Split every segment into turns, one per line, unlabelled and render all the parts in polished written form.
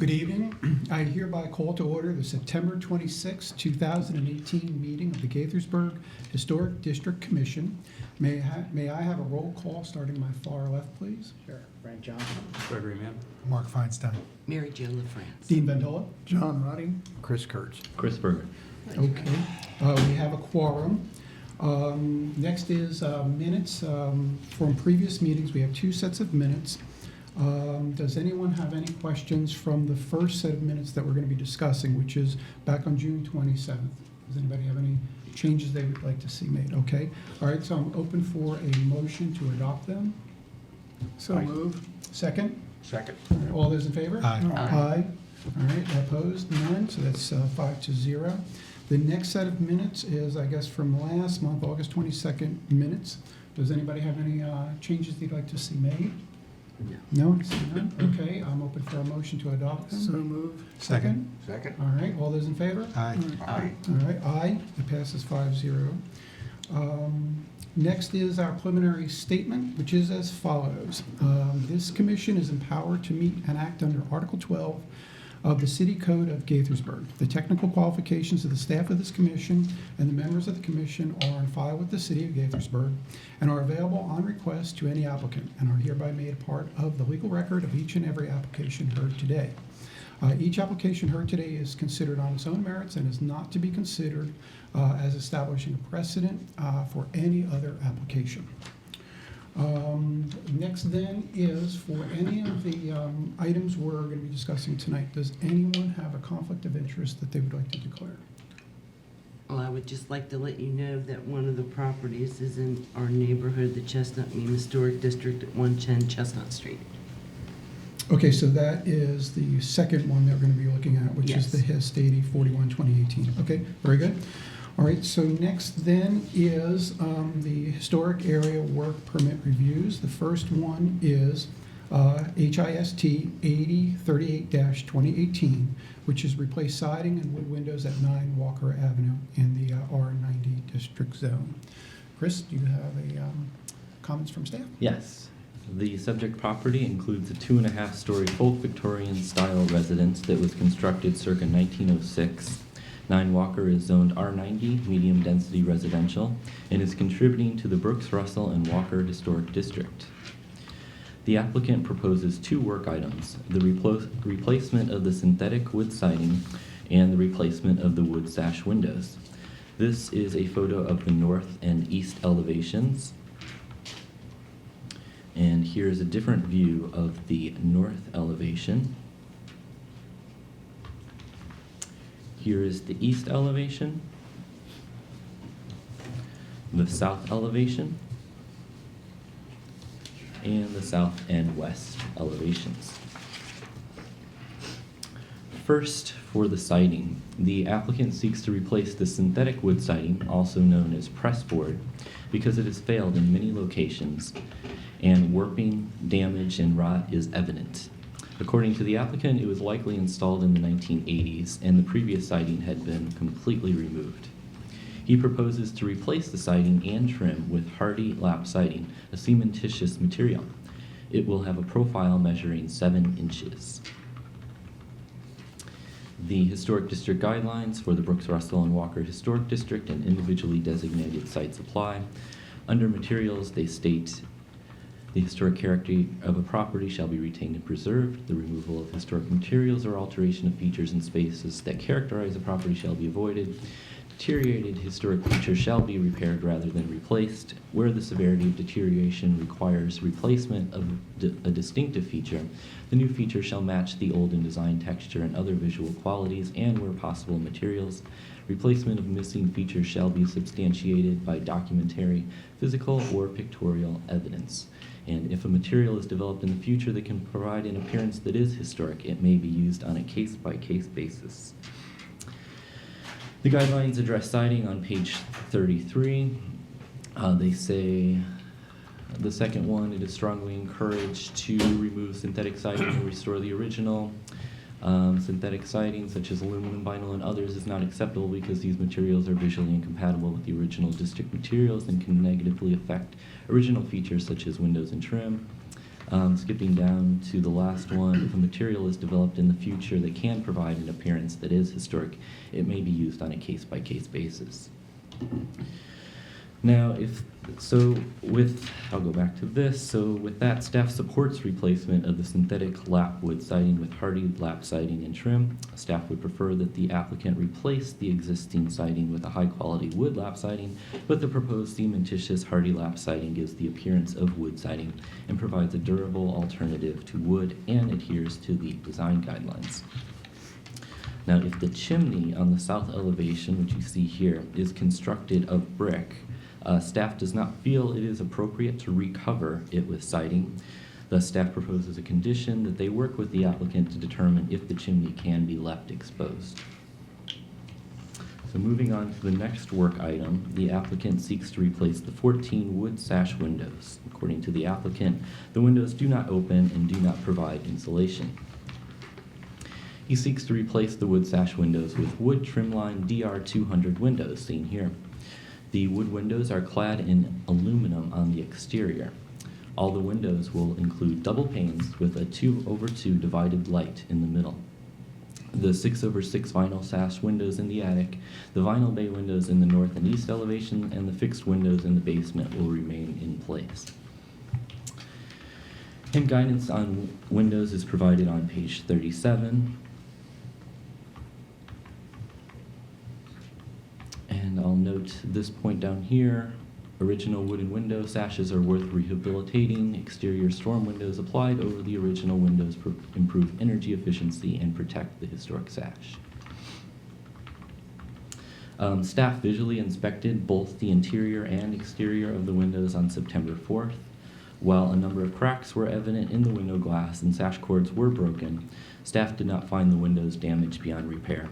Good evening. I hereby call to order the September 26, 2018 meeting of the Gaithersburg Historic District Commission. May I have a roll call starting my far left, please?
Sure. Frank Johnson.
Gregory Mann.
Mark Feinstein.
Mary Jo LaFrance.
Dean Ventola?
John Ruddy.
Chris Kurtz.
Chris Berger.
Okay. We have a quorum. Next is minutes from previous meetings. We have two sets of minutes. Does anyone have any questions from the first set of minutes that we're going to be discussing, which is back on June 27th? Does anybody have any changes they would like to see made? Okay. All right, so I'm open for a motion to adopt them.
So moved.
Second?
Second.
All right, all those in favor?
Aye.
Aye. All right, opposed? None, so that's 5-0. The next set of minutes is, I guess, from last month, August 22nd minutes. Does anybody have any changes they'd like to see made? No, I see none. Okay, I'm open for a motion to adopt them.
So moved.
Second?
Second.
All right, all those in favor?
Aye.
Aye.
All right, aye. It passes 5-0. Next is our preliminary statement, which is as follows. This commission is empowered to meet and act under Article 12 of the City Code of Gaithersburg. The technical qualifications of the staff of this commission and the members of the commission are on file with the City of Gaithersburg and are available on request to any applicant and are hereby made a part of the legal record of each and every application heard today. Each application heard today is considered on its own merits and is not to be considered as establishing a precedent for any other application. Next then is for any of the items we're going to be discussing tonight, does anyone have a conflict of interest that they would like to declare?
Well, I would just like to let you know that one of the properties is in our neighborhood, the Chestnut Historic District at 110 Chestnut Street.
Okay, so that is the second one that we're going to be looking at, which is the HIST 8041-2018. Okay, very good. All right, so next then is the Historic Area Work Permit Reviews. The first one is HIST 8038-2018, which is replace siding and wood windows at 9 Walker Avenue in the R90 district zone. Chris, do you have a comments from staff?
Yes. The subject property includes a 2.5-story folk Victorian style residence that was constructed circa 1906. 9 Walker is zoned R90, medium density residential, and is contributing to the Brooks, Russell, and Walker Historic District. The applicant proposes 2 work items, the replacement of the synthetic wood siding and the replacement of the wood sash windows. This is a photo of the north and east elevations. And here's a different view of the north elevation. Here is the east elevation, the south elevation, and the south and west elevations. First, for the siding, the applicant seeks to replace the synthetic wood siding, also known as pressboard, because it has failed in many locations and warping, damage, and rot is evident. According to the applicant, it was likely installed in the 1980s, and the previous siding had been completely removed. He proposes to replace the siding and trim with hardy lap siding, a cementitious material. It will have a profile measuring 7 inches. The Historic District guidelines for the Brooks, Russell, and Walker Historic District and individually designated sites apply. Under materials, they state, the historic character of a property shall be retained and preserved. The removal of historic materials or alteration of features and spaces that characterize a property shall be avoided. Deteriorated historic features shall be repaired rather than replaced. Where the severity of deterioration requires replacement of a distinctive feature, the new feature shall match the old in design, texture, and other visual qualities, and where possible, materials. Replacement of missing features shall be substantiated by documentary, physical, or pictorial evidence. And if a material is developed in the future that can provide an appearance that is historic, it may be used on a case-by-case basis. The guidelines address siding on page 33. They say, the second one, it is strongly encouraged to remove synthetic siding and restore the original. Synthetic siding, such as aluminum, vinyl, and others, is not acceptable because these materials are visually incompatible with the original district materials and can negatively affect original features such as windows and trim. Skipping down to the last one, if a material is developed in the future that can provide an appearance that is historic, it may be used on a case-by-case basis. Now, I'll go back to this. So with that, staff supports replacement of the synthetic lap wood siding with hardy lap siding and trim. Staff would prefer that the applicant replace the existing siding with a high-quality wood lap siding, but the proposed cementitious hardy lap siding gives the appearance of wood siding and provides a durable alternative to wood and adheres to the design guidelines. Now, if the chimney on the south elevation, which you see here, is constructed of brick, staff does not feel it is appropriate to recover it with siding. Thus, staff proposes a condition that they work with the applicant to determine if the chimney can be left exposed. So moving on to the next work item, the applicant seeks to replace the 14 wood sash windows. According to the applicant, the windows do not open and do not provide insulation. He seeks to replace the wood sash windows with wood trimline DR200 windows, seen here. The wood windows are clad in aluminum on the exterior. All the windows will include double panes with a 2/2 divided light in the middle. The 6/6 vinyl sash windows in the attic, the vinyl bay windows in the north and east elevation, and the fixed windows in the basement will remain in place. And guidance on windows is provided on page 37. And I'll note this point down here. Original wooden window sashes are worth rehabilitating. Exterior storm windows applied over the original windows improve energy efficiency and protect the historic sash. Staff visually inspected both the interior and exterior of the windows on September 4th. While a number of cracks were evident in the window glass and sash cords were broken, staff did not find the windows damaged beyond repair.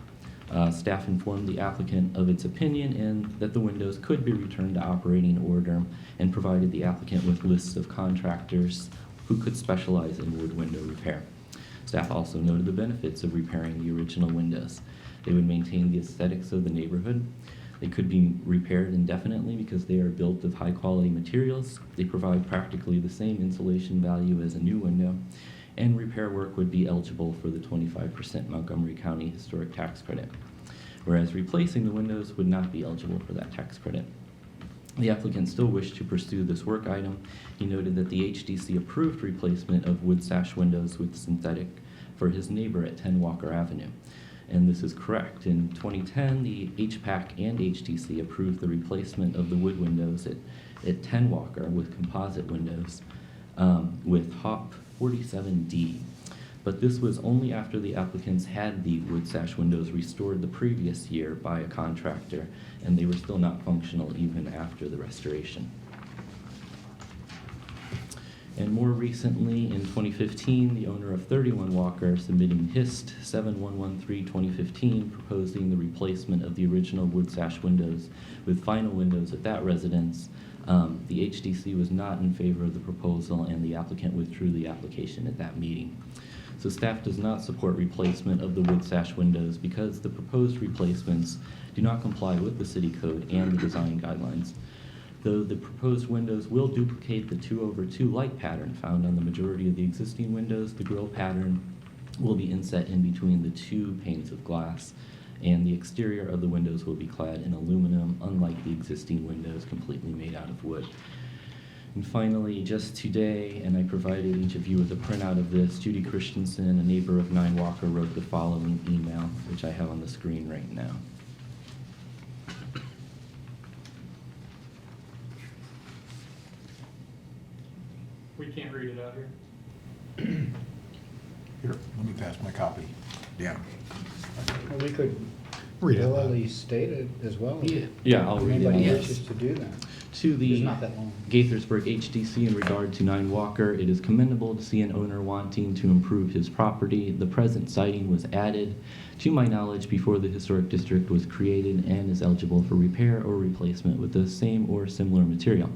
Staff informed the applicant of its opinion and that the windows could be returned to operating order and provided the applicant with lists of contractors who could specialize in wood window repair. Staff also noted the benefits of repairing the original windows. They would maintain the aesthetics of the neighborhood. They could be repaired indefinitely because they are built of high-quality materials. They provide practically the same insulation value as a new window, and repair work would be eligible for the 25% Montgomery County Historic Tax Credit, whereas replacing the windows would not be eligible for that tax credit. The applicant still wished to pursue this work item. He noted that the HDC approved replacement of wood sash windows with synthetic for his neighbor at 10 Walker Avenue. And this is correct. In 2010, the HPAC and HTC approved the replacement of the wood windows at 10 Walker with composite windows with HOP 47D. But this was only after the applicants had the wood sash windows restored the previous year by a contractor, and they were still not functional even after the restoration. And more recently, in 2015, the owner of 31 Walker submitting HIST 7113-2015 proposing the replacement of the original wood sash windows with vinyl windows at that residence. The HDC was not in favor of the proposal, and the applicant withdrew the application at that meeting. So staff does not support replacement of the wood sash windows because the proposed replacements do not comply with the city code and the design guidelines. Though the proposed windows will duplicate the 2/2 light pattern found on the majority of the existing windows, the grille pattern will be inset in between the two panes of glass, and the exterior of the windows will be clad in aluminum, unlike the existing windows completely made out of wood. And finally, just today, and I provided each of you with a printout of this, Judy Christensen, a neighbor of 9 Walker, wrote the following email, which I have on the screen right now.
We can't read it out here.
Here, let me pass my copy. Yeah.
Well, we could
Read it aloud.
orally state it as well.
Yeah, I'll
If
read it.
anybody
Yes.
wishes to do that.
To the
It's not that long.
Gaithersburg HDC in regard to 9 Walker, it is commendable to see an owner wanting to improve his property. The present siding was added, to my knowledge, before the historic district was created and is eligible for repair or replacement with the same or similar material.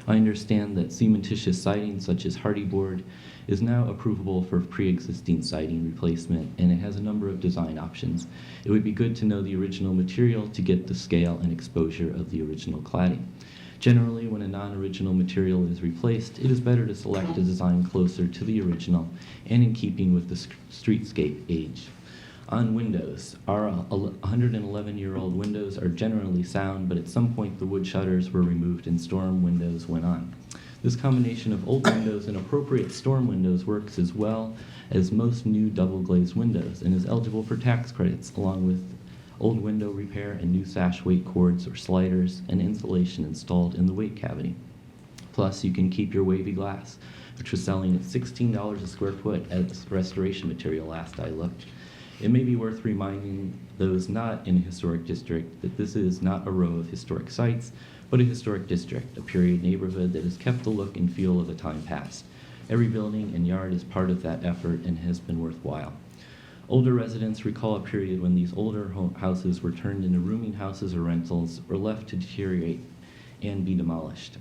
I understand that cementitious siding such as hardy board is now approvable for pre-existing siding replacement, and it has a number of design options. It would be good to know the original material to get the scale and exposure of the original cladding. Generally, when a non-original material is replaced, it is better to select a design closer to the original and in keeping with the streetscape age. On windows, our 111-year-old windows are generally sound, but at some point the wood shutters were removed and storm windows went on. This combination of old windows and appropriate storm windows works as well as most new double-glazed windows and is eligible for tax credits, along with old window repair and new sash weight cords or sliders and insulation installed in the weight cavity. Plus, you can keep your wavy glass, which was selling at $16 a square foot as restoration material last I looked. It may be worth reminding those not in a historic district that this is not a row of historic sites, but a historic district, a period neighborhood that has kept the look and feel of a time past. Every building and yard is part of that effort and has been worthwhile. Older residents recall a period when these older houses were turned into rooming houses or rentals or left to deteriorate and be demolished.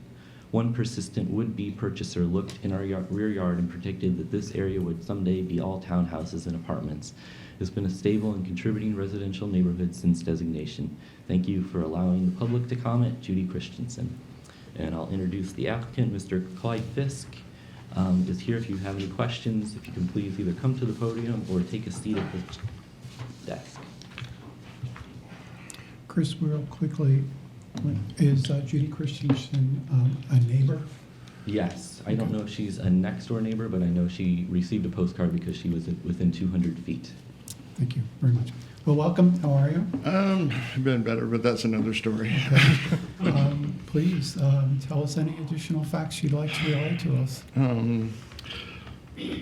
One persistent would-be purchaser looked in our rear yard and predicted that this area would someday be all townhouses and apartments. It's been a stable and contributing residential neighborhood since designation. Thank you for allowing the public to comment, Judy Christensen. And I'll introduce the applicant, Mr. Clyde Fisk. Is here if you have any questions. If you can please either come to the podium or take a seat at the desk.
Chris, real quickly, is Judy Christensen a neighbor?
Yes, I don't know if she's a next door neighbor, but I know she received a postcard because she was within 200 feet.
Thank you very much. Well, welcome. How are you?
Been better, but that's another story.
Okay. Please tell us any additional facts you'd like to relate to us.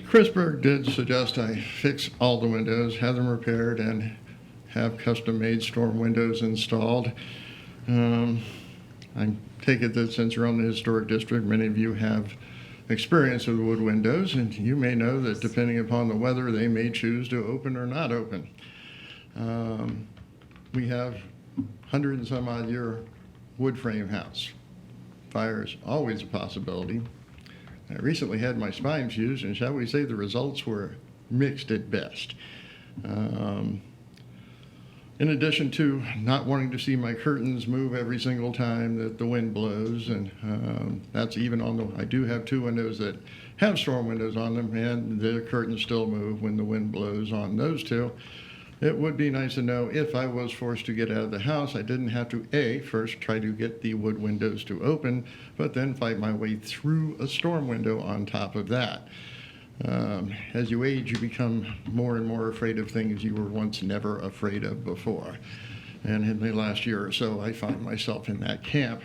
Chris Berg did suggest I fix all the windows, have them repaired, and have custom-made storm windows installed. I take it that since you're on the historic district, many of you have experience with wood windows, and you may know that depending upon the weather, they may choose to open or not open. We have 100 and some odd year wood frame house. Fire is always a possibility. I recently had my spines used, and shall we say the results were mixed at best. In addition to not wanting to see my curtains move every single time that the wind blows, and that's even on the, I do have two windows that have storm windows on them, and the curtains still move when the wind blows on those two. It would be nice to know if I was forced to get out of the house, I didn't have to, A, first try to get the wood windows to open, but then fight my way through a storm window on top of that. As you age, you become more and more afraid of things you were once never afraid of before. And in the last year or so, I find myself in that camp.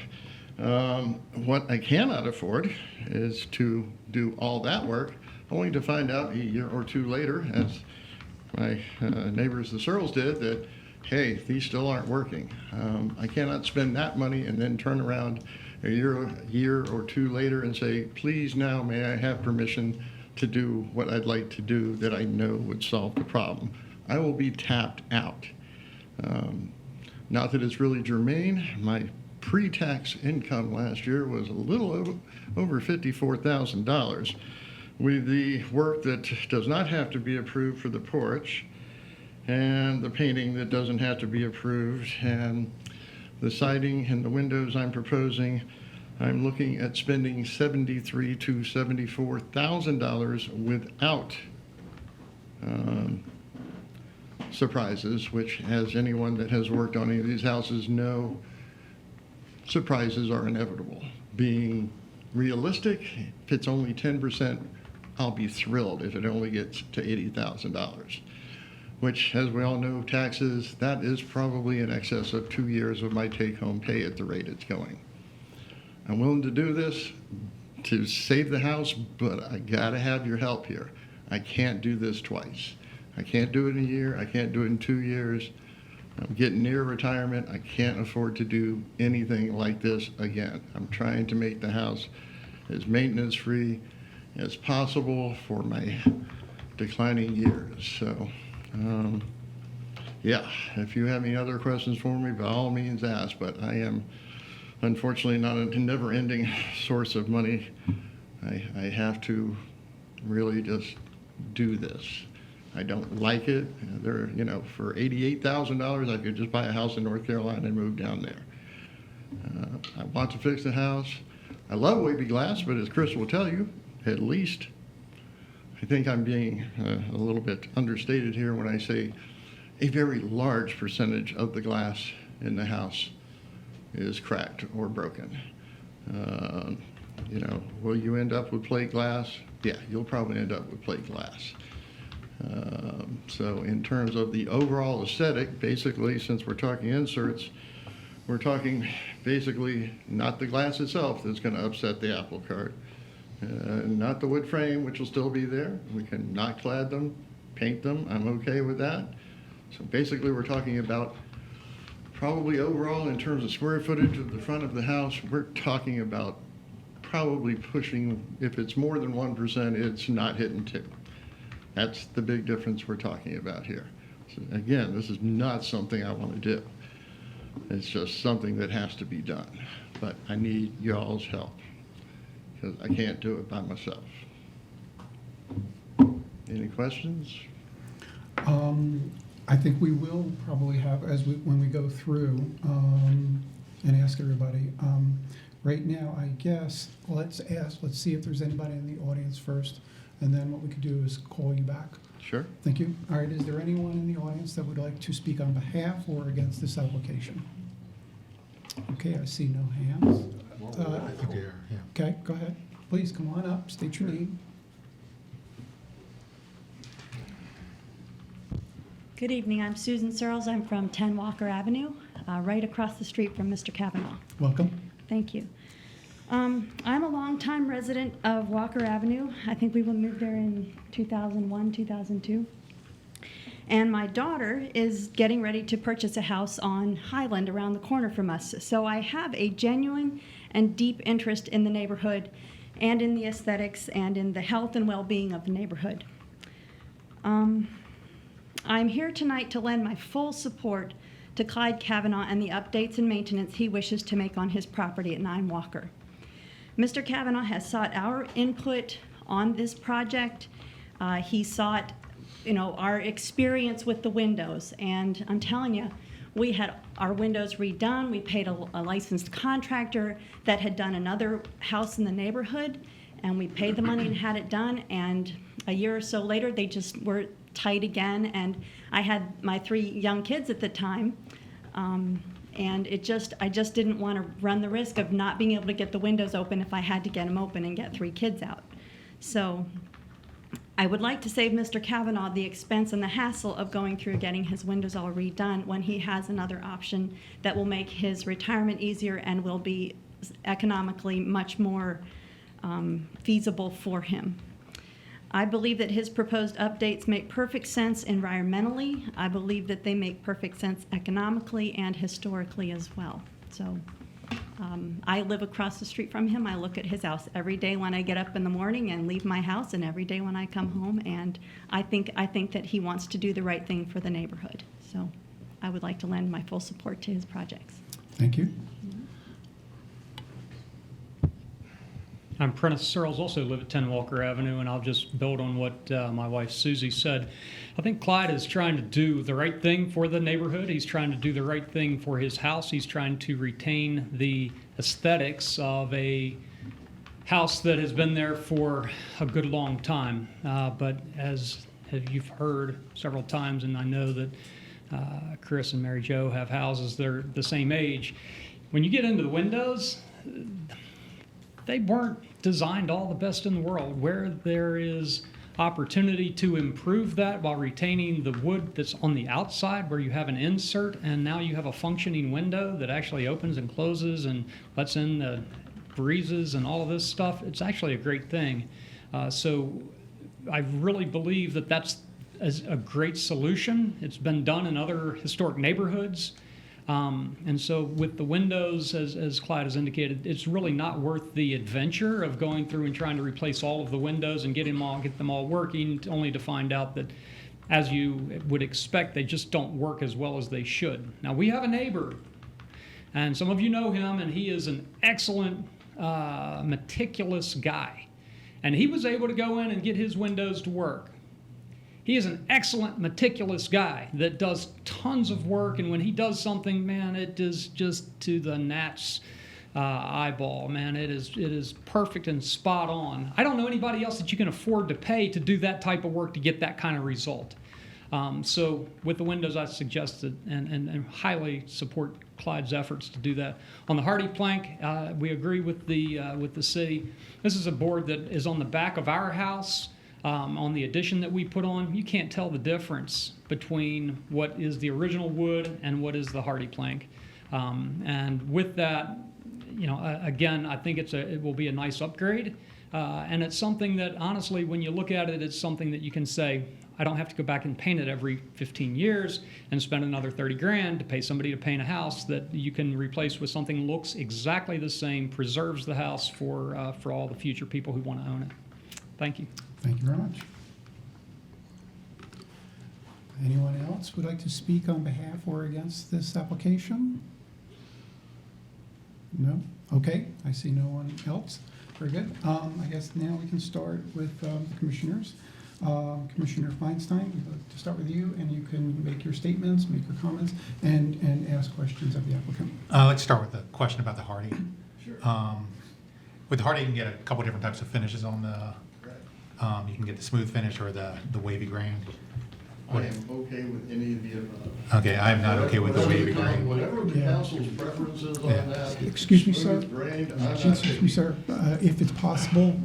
What I cannot afford is to do all that work, only to find out a year or two later, as my neighbors, the Searles, did, that, hey, these still aren't working. I cannot spend that money and then turn around a year or two later and say, please now may I have permission to do what I'd like to do that I know would solve the problem. I will be tapped out. Not that it's really germane. My pre-tax income last year was a little over $54,000. With the work that does not have to be approved for the porch, and the painting that doesn't have to be approved, and the siding and the windows I'm proposing, I'm looking at spending $73,000 to $74,000 without surprises, which, as anyone that has worked on any of these houses know, surprises are inevitable. Being realistic, if it's only 10%, I'll be thrilled if it only gets to $80,000, which, as we all know, taxes, that is probably in excess of 2 years of my take-home pay at the rate it's going. I'm willing to do this to save the house, but I gotta have your help here. I can't do this twice. I can't do it in a year. I can't do it in 2 years. I'm getting near retirement. I can't afford to do anything like this again. I'm trying to make the house as maintenance-free as possible for my declining years. So, yeah, if you have any other questions for me, by all means ask, but I am unfortunately not a never-ending source of money. I have to really just do this. I don't like it. There, you know, for $88,000, I could just buy a house in North Carolina and move down there. I want to fix the house. I love wavy glass, but as Chris will tell you, at least, I think I'm being a little bit understated here when I say a very large percentage of the glass in the house is cracked or broken. You know, will you end up with plate glass? Yeah, you'll probably end up with plate glass. So in terms of the overall aesthetic, basically, since we're talking inserts, we're talking basically not the glass itself that's going to upset the apple cart, not the wood frame, which will still be there. We can not clad them, paint them. I'm okay with that. So basically, we're talking about probably overall in terms of square footage of the front of the house, we're talking about probably pushing, if it's more than 1%, it's not hitting 2. That's the big difference we're talking about here. So again, this is not something I want to do. It's just something that has to be done. But I need y'all's help because I can't do it by myself. Any questions?
I think we will probably have, when we go through and ask everybody. Right now, I guess, let's see if there's anybody in the audience first, and then what we could do is call you back.
Sure.
Thank you. All right, is there anyone in the audience that would like to speak on behalf or against this application? Okay, I see no hands.
I think they are, yeah.
Okay, go ahead. Please, come on up, state your name.
Good evening. I'm Susan Searles. I'm from 10 Walker Avenue, right across the street from Mr. Kavanaugh.
Welcome.
Thank you. I'm a longtime resident of Walker Avenue. I think we moved there in 2001, 2002. And my daughter is getting ready to purchase a house on Highland around the corner from us. So I have a genuine and deep interest in the neighborhood and in the aesthetics and in the health and well-being of the neighborhood. I'm here tonight to lend my full support to Clyde Kavanaugh and the updates and maintenance he wishes to make on his property at 9 Walker. Mr. Kavanaugh has sought our input on this project. He sought, our experience with the windows, and I'm telling you, we had our windows redone. We paid a licensed contractor that had done another house in the neighborhood, and we paid the money and had it done, and a year or so later, they just were tight again, and I had my 3 young kids at the time, and I just didn't want to run the risk of not being able to get the windows open if I had to get them open and get 3 kids out. So I would like to save Mr. Kavanaugh the expense and the hassle of going through getting his windows all redone when he has another option that will make his retirement easier and will be economically much more feasible for him. I believe that his proposed updates make perfect sense environmentally. I believe that they make perfect sense economically and historically as well. So I live across the street from him. I look at his house every day when I get up in the morning and leave my house, and every day when I come home. And I think that he wants to do the right thing for the neighborhood. So I would like to lend my full support to his projects.
Thank you.
I'm Prentice Searles, also live at 10 Walker Avenue, and I'll just build on what my wife Susie said. I think Clyde is trying to do the right thing for the neighborhood. He's trying to do the right thing for his house. He's trying to retain the aesthetics of a house that has been there for a good long time. But as you've heard several times, and I know that Chris and Mary Jo have houses that are the same age, when you get into the windows, they weren't designed all the best in the world. Where there is opportunity to improve that while retaining the wood that's on the outside, where you have an insert and now you have a functioning window that actually opens and closes and lets in the breezes and all of this stuff, it's actually a great thing. So I really believe that that's a great solution. It's been done in other historic neighborhoods. And so with the windows, as Clyde has indicated, it's really not worth the adventure of going through and trying to replace all of the windows and get them all working, only to find out that, as you would expect, they just don't work as well as they should. Now, we have a neighbor, and some of you know him, and he is an excellent, meticulous guy. And he was able to go in and get his windows to work. He is an excellent, meticulous guy that does tons of work, and when he does something, man, it is just to the gnat's eyeball, man. It is perfect and spot on. I don't know anybody else that you can afford to pay to do that type of work to get that kind of result. So with the windows, I suggested and highly support Clyde's efforts to do that. On the hardy plank, we agree with the city. This is a board that is on the back of our house. On the addition that we put on, you can't tell the difference between what is the original wood and what is the hardy plank. And with that, again, I think it will be a nice upgrade. And it's something that, honestly, when you look at it, it's something that you can say, I don't have to go back and paint it every 15 years and spend another 30 grand to pay somebody to paint a house that you can replace with something that looks exactly the same, preserves the house for all the future people who want to own it. Thank you.
Thank you very much. Anyone else would like to speak on behalf or against this application? No? Okay, I see no one else. Very good. I guess now we can start with the commissioners. Commissioner Feinstein, we'd like to start with you, and you can make your statements, make your comments, and ask questions of the applicant.
Let's start with the question about the hardy. Sure. With the hardy, you can get a couple different types of finishes on the. You can get the smooth finish or the wavy grain.
I am okay with any of the above.
Okay, I am not okay with the wavy grain.
Whatever the
Yeah.
council's preferences on
Yeah.
that.
Excuse me, sir.
smooth grained, I'm not
Excuse me, sir. If it's possible,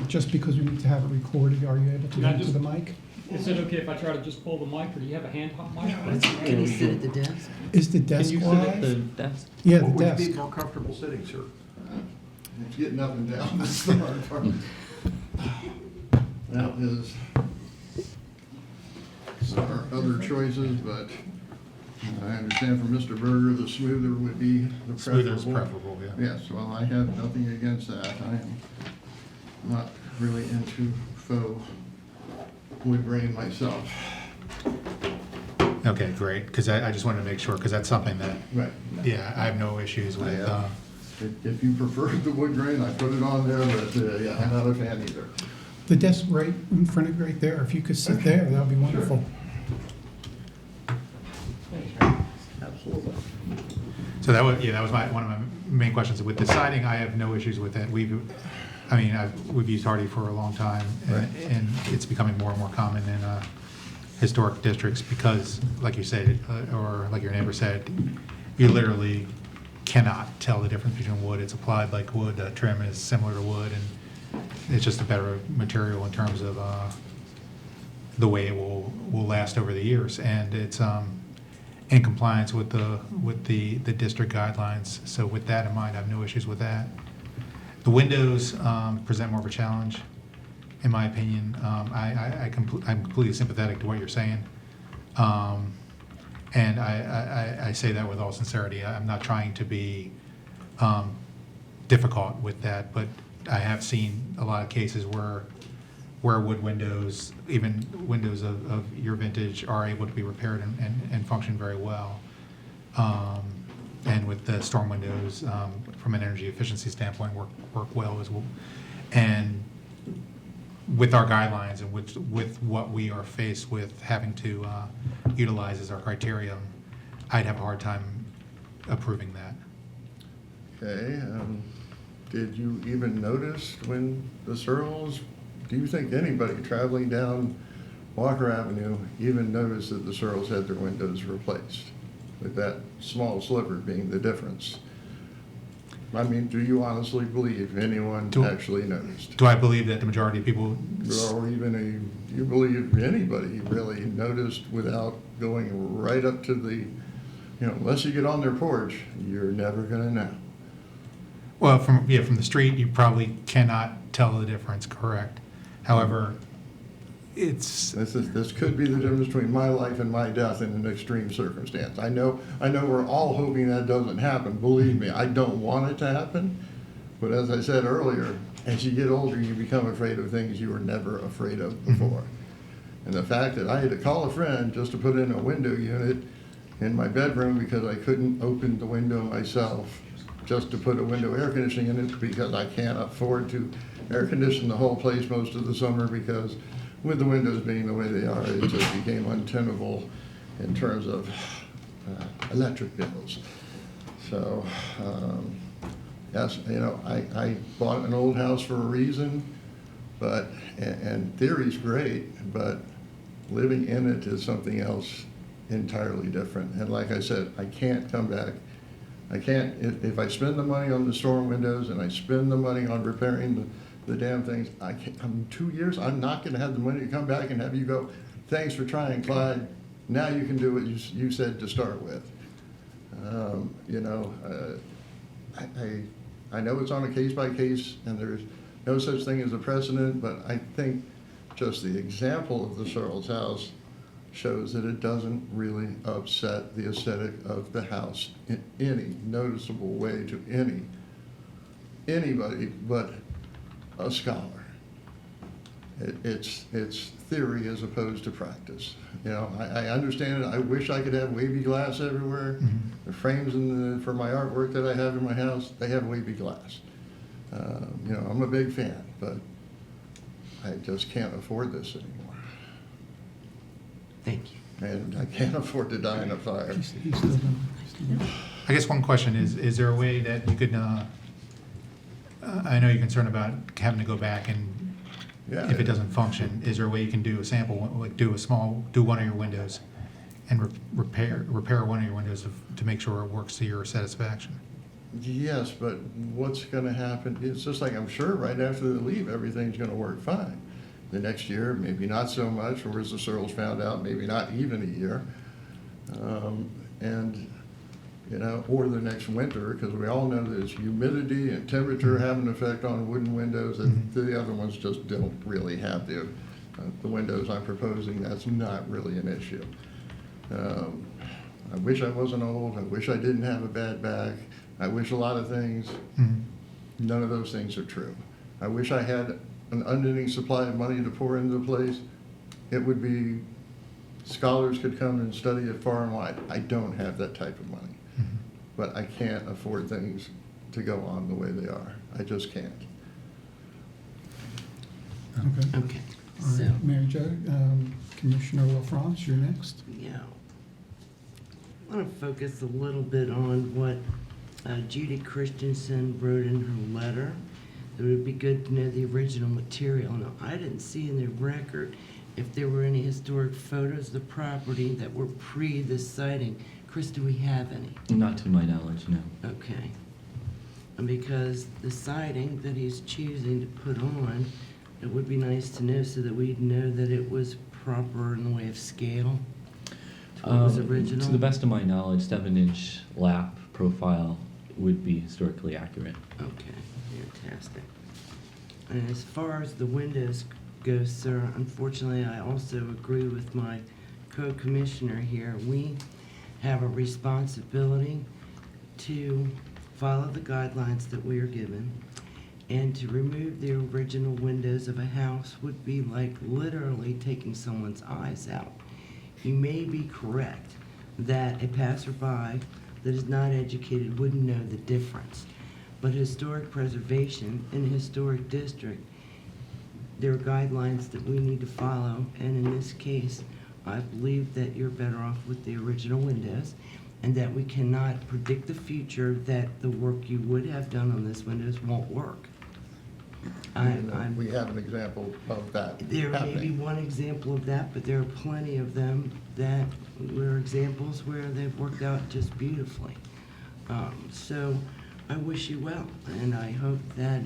just because we need to have it recorded, are you able to
Can
get
I
into
just-
the mic?
Is it okay if I try to just pull the mic, or do you have a hand mic?
Can he sit at the desk?
Is the
Can
desk
you sit at the
live?
desk?
Yeah, the desk.
more comfortable sitting, sir?
It's getting up and down. That's the hard part. That is our other choices, but I understand from Mr. Berger, the smoother would be the preferable.
Smoother is preferable, yeah.
Yes, well, I have nothing against that. I am not really into faux wood grain myself.
Okay, great, because I just wanted to make sure, because that's something that,
Right.
yeah, I have no issues with.
If you prefer the wood grain, I put it on there, but yeah, I'm not a fan either.
The desk right in front of you right there. If you could sit there, that would be wonderful.
Absolutely.
So that was one of my main questions. With the siding, I have no issues with it. We've used hardy for a long time, and it's becoming more and more common in historic districts because, like you said, or like your neighbor said, you literally cannot tell the difference between wood. It's applied like wood. Trim is similar to wood, and it's just a better material in terms of the way it will last over the years, and it's in compliance with the district guidelines. So with that in mind, I have no issues with that. The windows present more of a challenge, in my opinion. I'm completely sympathetic to what you're saying, and I say that with all sincerity. I'm not trying to be difficult with that, but I have seen a lot of cases where wood windows, even windows of your vintage, are able to be repaired and function very well. And with the storm windows, from an energy efficiency standpoint, work well as well. And with our guidelines and with what we are faced with having to utilize as our criterion, I'd have a hard time approving that.
Okay, did you even notice when the Searles, do you think anybody traveling down Walker Avenue even noticed that the Searles had their windows replaced? With that small sliver being the difference? I mean, do you honestly believe anyone actually noticed?
Do I believe that the majority of people?
Or even you believe anybody really noticed without going right up to the, unless you get on their porch, you're never gonna know.
Well, from the street, you probably cannot tell the difference, correct? However, it's...
This could be the difference between my life and my death in an extreme circumstance. I know we're all hoping that doesn't happen. Believe me, I don't want it to happen. But as I said earlier, as you get older, you become afraid of things you were never afraid of before. And the fact that I had to call a friend just to put in a window unit in my bedroom because I couldn't open the window myself, just to put a window air conditioning in it because I can't afford to air condition the whole place most of the summer because with the windows being the way they are, it just became untenable in terms of electric bills. So, yes, you know, I bought an old house for a reason, but, and theory's great, but living in it is something else entirely different. And like I said, I can't come back. I can't, if I spend the money on the storm windows and I spend the money on repairing the damn things, I can't, in 2 years, I'm not gonna have the money to come back and have you go, thanks for trying, Clyde. Now you can do what you said to start with. You know, I know it's on a case by case and there's no such thing as a precedent, but I think just the example of the Searles house shows that it doesn't really upset the aesthetic of the house in any noticeable way to anybody but a scholar. It's theory as opposed to practice. You know, I understand it. I wish I could have wavy glass everywhere.
Mhm.
The frames for my artwork that I have in my house, they have wavy glass. You know, I'm a big fan, but I just can't afford this anymore.
Thank you.
And I can't afford to die in a fire.
He's still done.
I guess one question is there a way that you could, I know you're concerned about having to go back and
Yeah.
if it doesn't function, is there a way you can do a sample, like do one of your windows and repair one of your windows to make sure it works to your satisfaction?
Yes, but what's gonna happen, it's just like, I'm sure right after they leave, everything's gonna work fine. The next year, maybe not so much, or as the Searles found out, maybe not even a year. And, you know, or the next winter, because we all know that humidity and temperature have an effect on wooden windows, and the other ones just don't really have the windows I'm proposing, that's not really an issue. I wish I wasn't old, I wish I didn't have a bad back, I wish a lot of things.
Mhm.
None of those things are true. I wish I had an unending supply of money to pour into the place. It would be, scholars could come and study it far and wide. I don't have that type of money.
Mhm.
But I can't afford things to go on the way they are. I just can't.
Okay.
Okay,
All
so,
right, Mary Jo, Commissioner LaFrance, you're next.
yeah. I want to focus a little bit on what Judy Christensen wrote in her letter. It would be good to know the original material. Now, I didn't see in the record if there were any historic photos of the property that were pre this sighting. Chris, do we have any?
Not to my knowledge, no.
Okay. And because the siding that he's choosing to put on, it would be nice to know so that we'd know that it was proper in the way of scale to what was original.
To the best of my knowledge, 7-inch lap profile would be historically accurate.
Okay, fantastic. And as far as the windows go, sir, unfortunately, I also agree with my co-commissioner here. We have a responsibility to follow the guidelines that we are given, and to remove the original windows of a house would be like literally taking someone's eyes out. You may be correct that a passerby that is not educated wouldn't know the difference. But historic preservation in a historic district, there are guidelines that we need to follow, and in this case, I believe that you're better off with the original windows, and that we cannot predict the future that the work you would have done on those windows won't work.
We have an example of that
There may be
happening.
one example of that, but there are plenty of them that were examples where they've worked out just beautifully. So I wish you well, and I hope that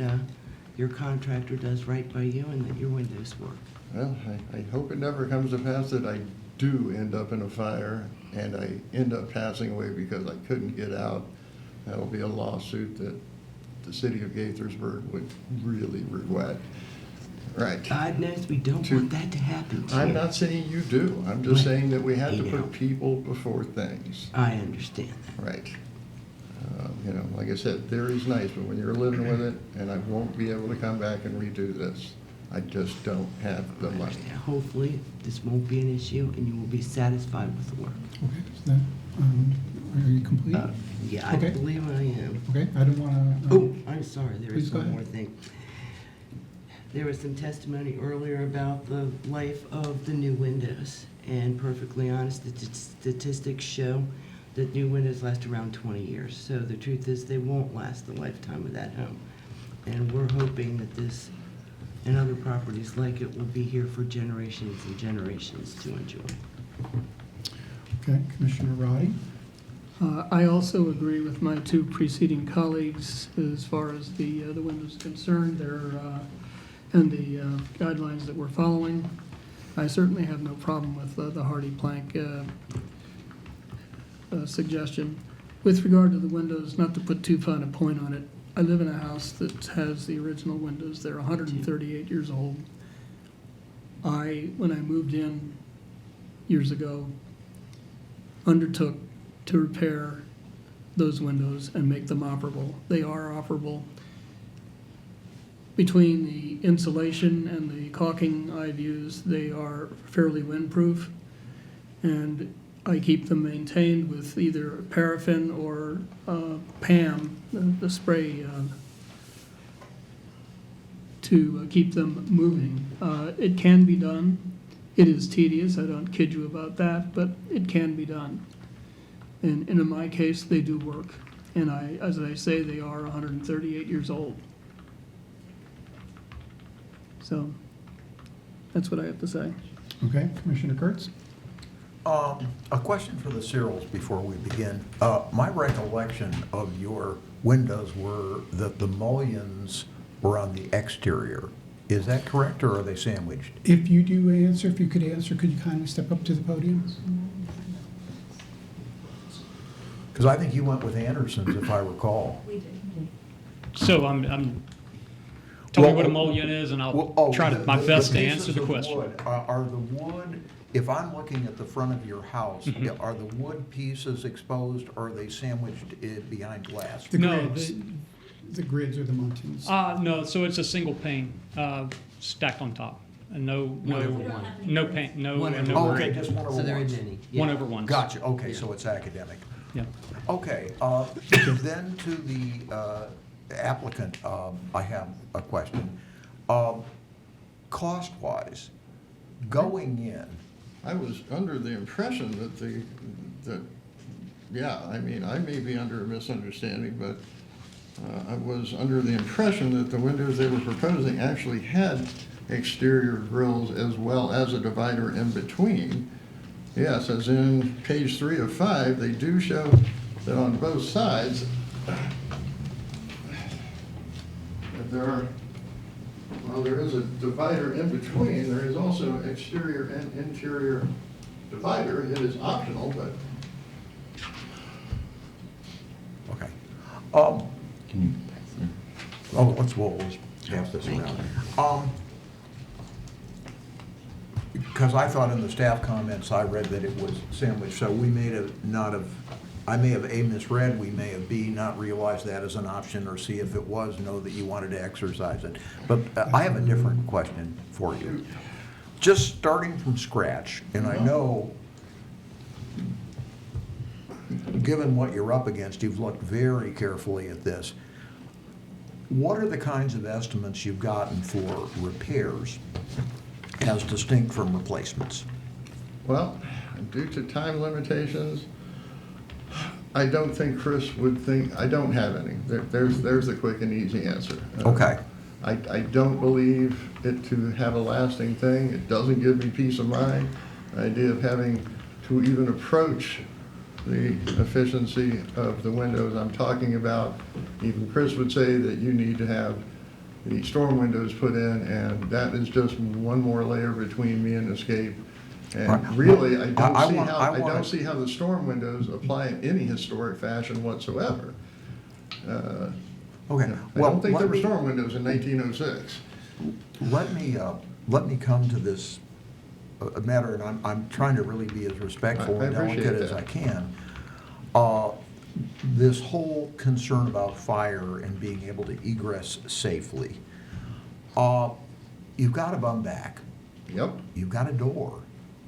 your contractor does right by you and that your windows work.
Well, I hope it never comes to pass that I do end up in a fire and I end up passing away because I couldn't get out. That'll be a lawsuit that the city of Gaithersburg would really regret. Right.
God knows we don't
To-
want that to happen to you.
I'm not saying you do. I'm just
Right.
saying that we have to
I know.
put people before things.
I understand that.
Right. You know, like I said, theory's nice, but when you're living with it, and I won't be able to come back and redo this, I just don't have the
I
money.
understand. Hopefully, this won't be an issue and you will be satisfied with the work.
Okay, is that, are you complete?
Yeah, I
Okay.
believe I am.
Okay, I don't want to.
Oh, I'm sorry, there
Please
is
go
one
ahead.
more thing. There was some testimony earlier about the life of the new windows. And perfectly honest, the statistics show that new windows last around 20 years. So the truth is they won't last the lifetime of that home. And we're hoping that this and other properties like it will be here for generations and generations to enjoy.
Okay, Commissioner Roddy?
I also agree with my two preceding colleagues as far as the windows are concerned, and the guidelines that we're following. I certainly have no problem with the hardy plank suggestion. With regard to the windows, not to put too fine a point on it, I live in a house that has the original windows. They're 138 years old. When I moved in years ago, undertook to repair those windows and make them operable. They are operable. Between the insulation and the caulking I've used, they are fairly windproof, and I keep them maintained with either paraffin or PAM, the spray, to keep them moving. It can be done. It is tedious, I don't kid you about that, but it can be done. And in my case, they do work. And as I say, they are 138 years old. So that's what I have to say.
Okay, Commissioner Kurtz?
A question for the Searles before we begin. My recollection of your windows were that the mullions were on the exterior. Is that correct, or are they sandwiched?
If you do answer, if you could answer, could you kindly step up to the podium?
Because I think you went with Anderson's, if I recall.
So tell me what a mullion is, and I'll try my best to answer the question.
Wood, are the wood, if I'm looking at the front of your house,
Mm-hmm.
are the wood pieces exposed, or are they sandwiched behind glass?
The
No,
grids. The grids or the muntins?
No, so it's a single pane stacked on top. And no paint, no
One over
Oh,
one.
okay, just one over
So there
one.
isn't any.
one
Yeah.
over one.
Gotcha, okay, so it's academic.
Yeah.
Okay, then to the applicant, I have a question. Cost-wise, going in,
I was under the impression that yeah, I mean, I may be under a misunderstanding, but I was under the impression that the windows they were proposing actually had exterior grills as well as a divider in between. Yes, as in page 3 of 5, they do show that on both sides, that there is a divider in between. There is also exterior and interior divider. It is optional, but
okay.
Can you pass them?
Oh, we'll pass this around. Because I thought in the staff comments, I read that it was sandwiched, so we may have not have, I may have A, misread, we may have B, not realized that as an option, or C, if it was, know that you wanted to exercise it. But I have a different question for you. Just starting from scratch, and I know, given what you're up against, you've looked very carefully at this. What are the kinds of estimates you've gotten for repairs as distinct from replacements?
well, due to time limitations, I don't think Chris would think, I don't have any. There's the quick and easy answer.
Okay.
I don't believe it to have a lasting thing. It doesn't give me peace of mind. The idea of having to even approach the efficiency of the windows I'm talking about. Even Chris would say that you need to have the storm windows put in, and that is just one more layer between me and escape.
Right.
And really, I
I
don't see how the storm windows apply in any historic fashion whatsoever.
Okay.
I don't think there were storm windows in 1906.
Let me come to this matter, and I'm trying to really be as respectful
I
and
appreciate
delicate as
that.
I can. This whole concern about fire and being able to egress safely. You've got a bum back.
Yep.
You've got a door.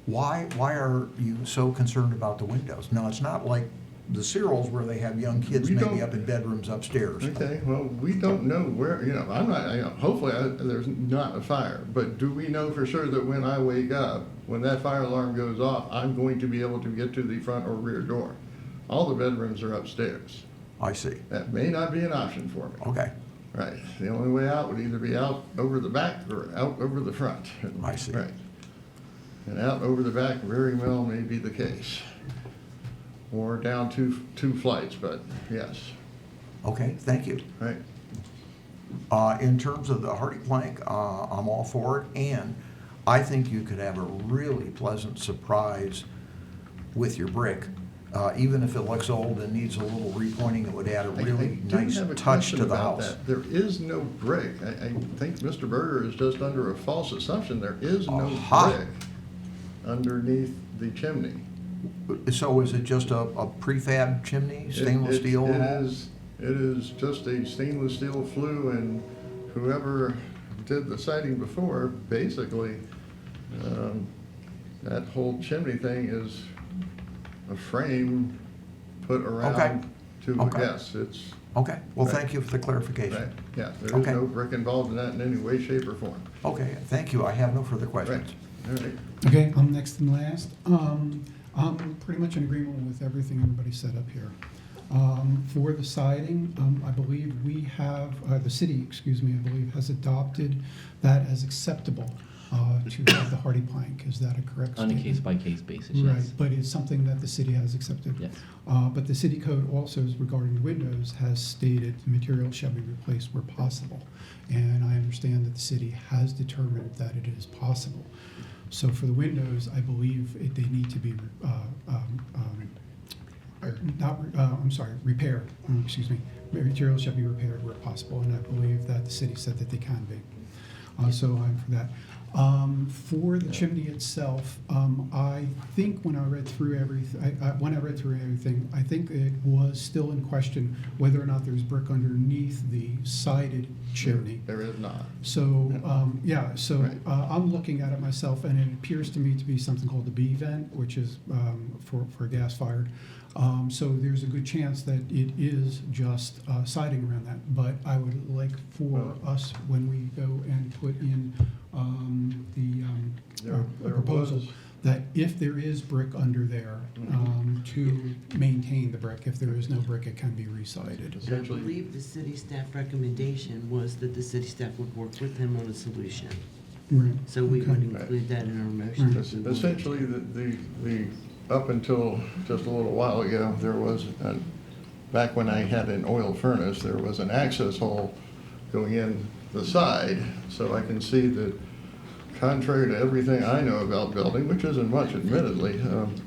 Why are you so concerned about the windows? Now, it's not like the Cyril's where they have young kids
We
maybe
don't-
up in bedrooms upstairs.
Okay, well, we don't know where, you know, I'm not, hopefully there's not a fire, but do we know for sure that when I wake up, when that fire alarm goes off, I'm going to be able to get to the front or rear door? All the bedrooms are upstairs.
I see.
That may not be an option for me.
Okay,
Right, the only way out would either be out over the back or out over the front.
I see.
Right. And out over the back very well may be the case. Or down two flights, but yes,
okay, thank you.
right.
In terms of the hardy plank, I'm all for it, and I think you could have a really pleasant surprise with your brick. Even if it looks old and needs a little repointing, it would add a
I
really
do
nice
have a
touch
question
to the
about
house.
that. There is no brick. I think Mr. Berger is just under a false assumption. There is no
Aha.
brick underneath the chimney.
So is it just a prefab chimney, stainless steel and all?
It is just a stainless steel flue, and whoever did the siding before, basically, that whole chimney thing is a frame put
Okay.
around to,
Okay.
yes, it's,
Okay, well,
Right.
thank you for the
right,
clarification.
yeah, there is
Okay.
no brick involved in that in any way, shape, or form.
Okay, thank you, I have no further
Right,
questions.
all right.
Okay, I'm next and last. I'm pretty much in agreement with everything everybody said up here. For the siding, I believe we have, the city, excuse me, I believe has adopted that as acceptable to have the hardy plank. Is that a correct
On a
statement?
case-by-case basis,
Right,
yes.
but it's something that the city has accepted.
Yes.
But the city code also regarding windows has stated the material shall be replaced where possible. And I understand that the city has determined that it is possible. So for the windows, I believe they need to be, repaired, excuse me. Materials shall be repaired where possible, and I believe that the city said that they can be. So I'm for that. For the chimney itself, I think when I read through everything, I think it was still in question whether or not there's brick underneath the sided chimney.
There is not.
So,
Right.
I'm looking at it myself, and it appears to me to be something called the B vent, which is for gas fired. So there's a good chance that it is just siding around that. But I would like for us, when we go and put in
There
proposal,
was-
that if there is brick under there, to maintain the brick. If there is no brick, it can be resided.
I
Essentially,
believe the city staff recommendation was that the city staff would work with him on a solution.
Right.
So we
Okay.
would include that in our motion. if we wanted to.
essentially, the up until just a little while ago, there was, back when I had an oil furnace, there was an access hole going in the side, so I can see that contrary to everything I know about building, which isn't much admittedly,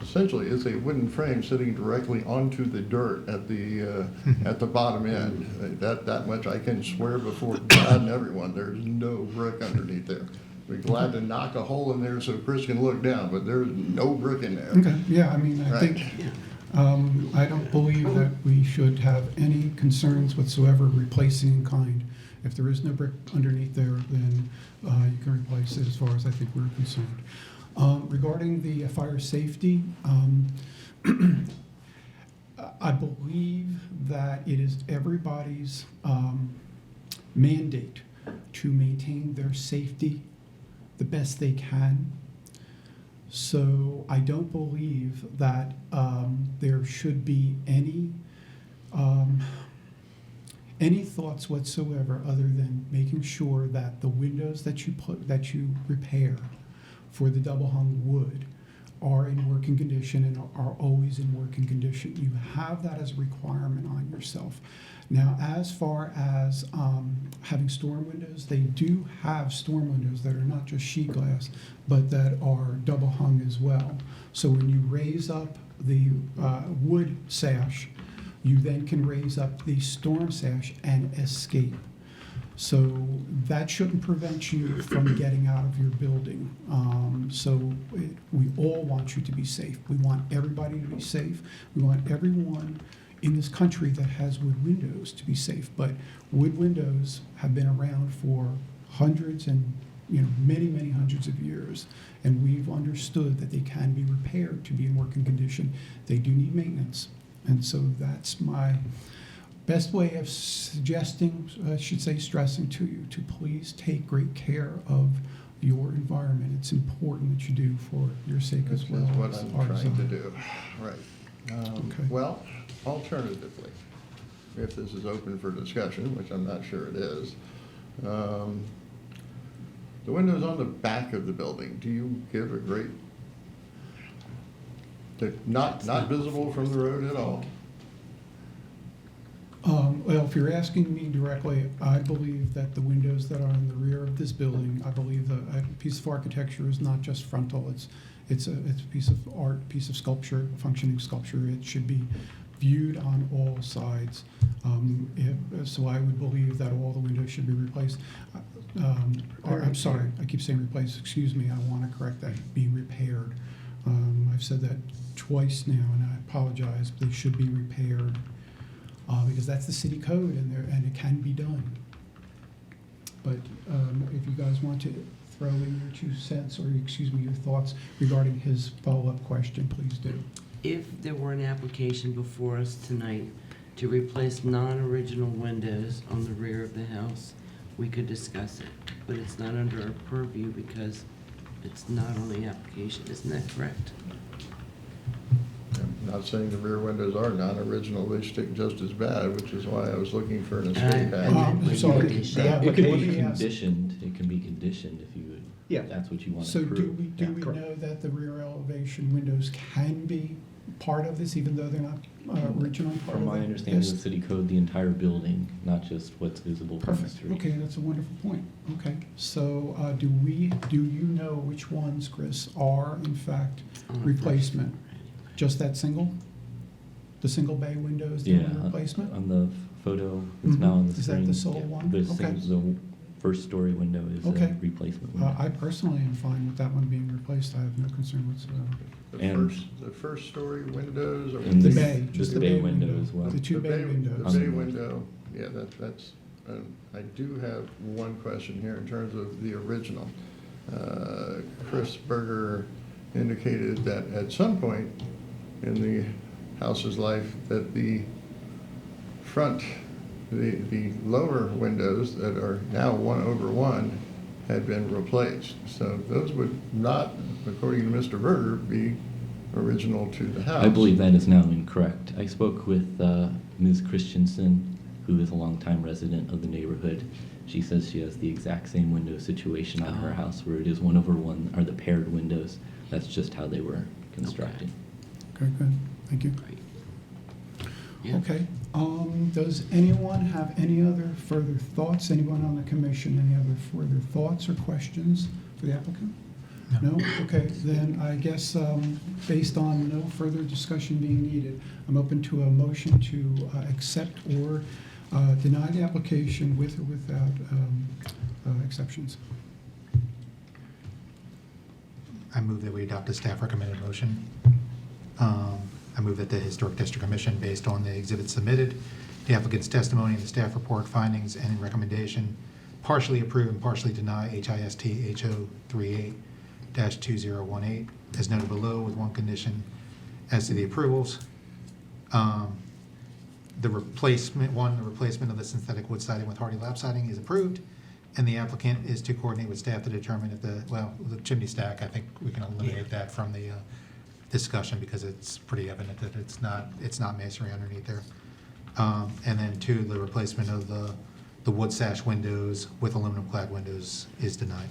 essentially it's a wooden frame sitting directly onto the dirt at the bottom end. That much I can swear before God and everyone, there's no brick underneath there. Be glad to knock a hole in there so Chris can look down, but there's no brick in there.
Okay, yeah, I mean, I
Right.
think, I don't believe that we should have any concerns whatsoever replacing in kind. If there is no brick underneath there, then you can replace it as far as I think we're concerned. Regarding the fire safety, I believe that it is everybody's mandate to maintain their safety the best they can. So I don't believe that there should be any thoughts whatsoever other than making sure that the windows that you repair for the double hung wood are in working condition and are always in working condition. You have that as a requirement on yourself. Now, as far as having storm windows, they do have storm windows that are not just sheet glass, but that are double hung as well. So when you raise up the wood sash, you then can raise up the storm sash and escape. So that shouldn't prevent you from getting out of your building. We all want you to be safe. We want everybody to be safe. We want everyone in this country that has wood windows to be safe. But wood windows have been around for hundreds and many, many hundreds of years. And we've understood that they can be repaired to be in working condition. They do need maintenance. And so that's my best way of suggesting, I should say stressing to you, to please take great care of your environment. It's important that you do for your sake
This
as
is
well
what
as
I'm
our
trying to
design.
do. Right.
Okay.
Well, alternatively, if this is open for discussion, which I'm not sure it is, the windows on the back of the building, do you give a great, they're not visible from the road at all?
Well, if you're asking me directly, I believe that the windows that are in the rear of this building, I believe a piece of architecture is not just frontal, it's a piece of art, piece of sculpture, functioning sculpture. It should be viewed on all sides. So I would believe that all the windows should be replaced. Or, I'm sorry, I keep saying replaced, excuse me, I want to correct that, be repaired. I've said that twice now, and I apologize, but they should be repaired. Because that's the city code and it can be done. But if you guys want to throw in your 2 cents, or excuse me, your thoughts regarding his follow-up question, please do.
If there were an application before us tonight to replace non-original windows on the rear of the house, we could discuss it. But it's not under our purview because it's not on the application. Isn't that correct?
I'm not saying the rear windows are non-original, they stick just as bad, which is why I was looking for an escape hatch.
Sorry.
Condition.
Yeah,
It could
let
be
me ask-
conditioned, it can be conditioned if you would,
Yeah.
if that's what you want to
So
approve.
do we
Yeah.
know that the rear elevation windows can be part of this, even though they're not originally part of
From my
the
understanding of
HIST?
the city code, the entire building, not just what's visible from the
Perfect,
street.
okay, that's a wonderful point. Okay, so do you know which ones, Chris, are in fact
On the
replacement?
first-
Just that single? The single bay windows, the only
Yeah,
replacement?
on the photo that's
Mhm.
now on the
Is that
screen.
the sole
yeah,
one?
The
Okay.
the first story window is
Okay.
a replacement window.
I personally am fine with that one being replaced. I have no concern whatsoever.
And-
The first story windows or?
And
The
this-
bay, just the bay window.
as well.
The two bay windows.
The bay window, yeah, that's, I do have one question here in terms of the original. Chris Berger indicated that at some point in the house's life that the front, the lower windows that are now 1/1 had been replaced. So those would not, according to Mr. Berger, be original to the house.
I believe that is now incorrect. I spoke with Ms. Christensen, who is a longtime resident of the neighborhood. She says she has the exact same window situation on her house where it is 1/1 are the paired windows. That's just how they were constructed.
Okay, good, thank you.
Great. Yeah.
Okay, does anyone have any other further thoughts? Anyone on the commission, any other further thoughts or questions for the applicant? No? Okay, then I guess, based on no further discussion being needed, I'm open to a motion to accept or deny the application with or without exceptions.
I move that we adopt the staff recommended motion. I move that the Historic District Commission, based on the exhibits submitted, the applicant's testimony and the staff report findings and recommendation, partially approve and partially deny HIST HO 38-2018 as noted below, with one condition as to the approvals. The replacement of the synthetic wood siding with hardy lap siding is approved, and the applicant is to coordinate with staff to determine if the chimney stack, I think we can eliminate that from the discussion because it's pretty evident that it's not masonry underneath there. And then 2, the replacement of the wood sash windows with aluminum clad windows is denied.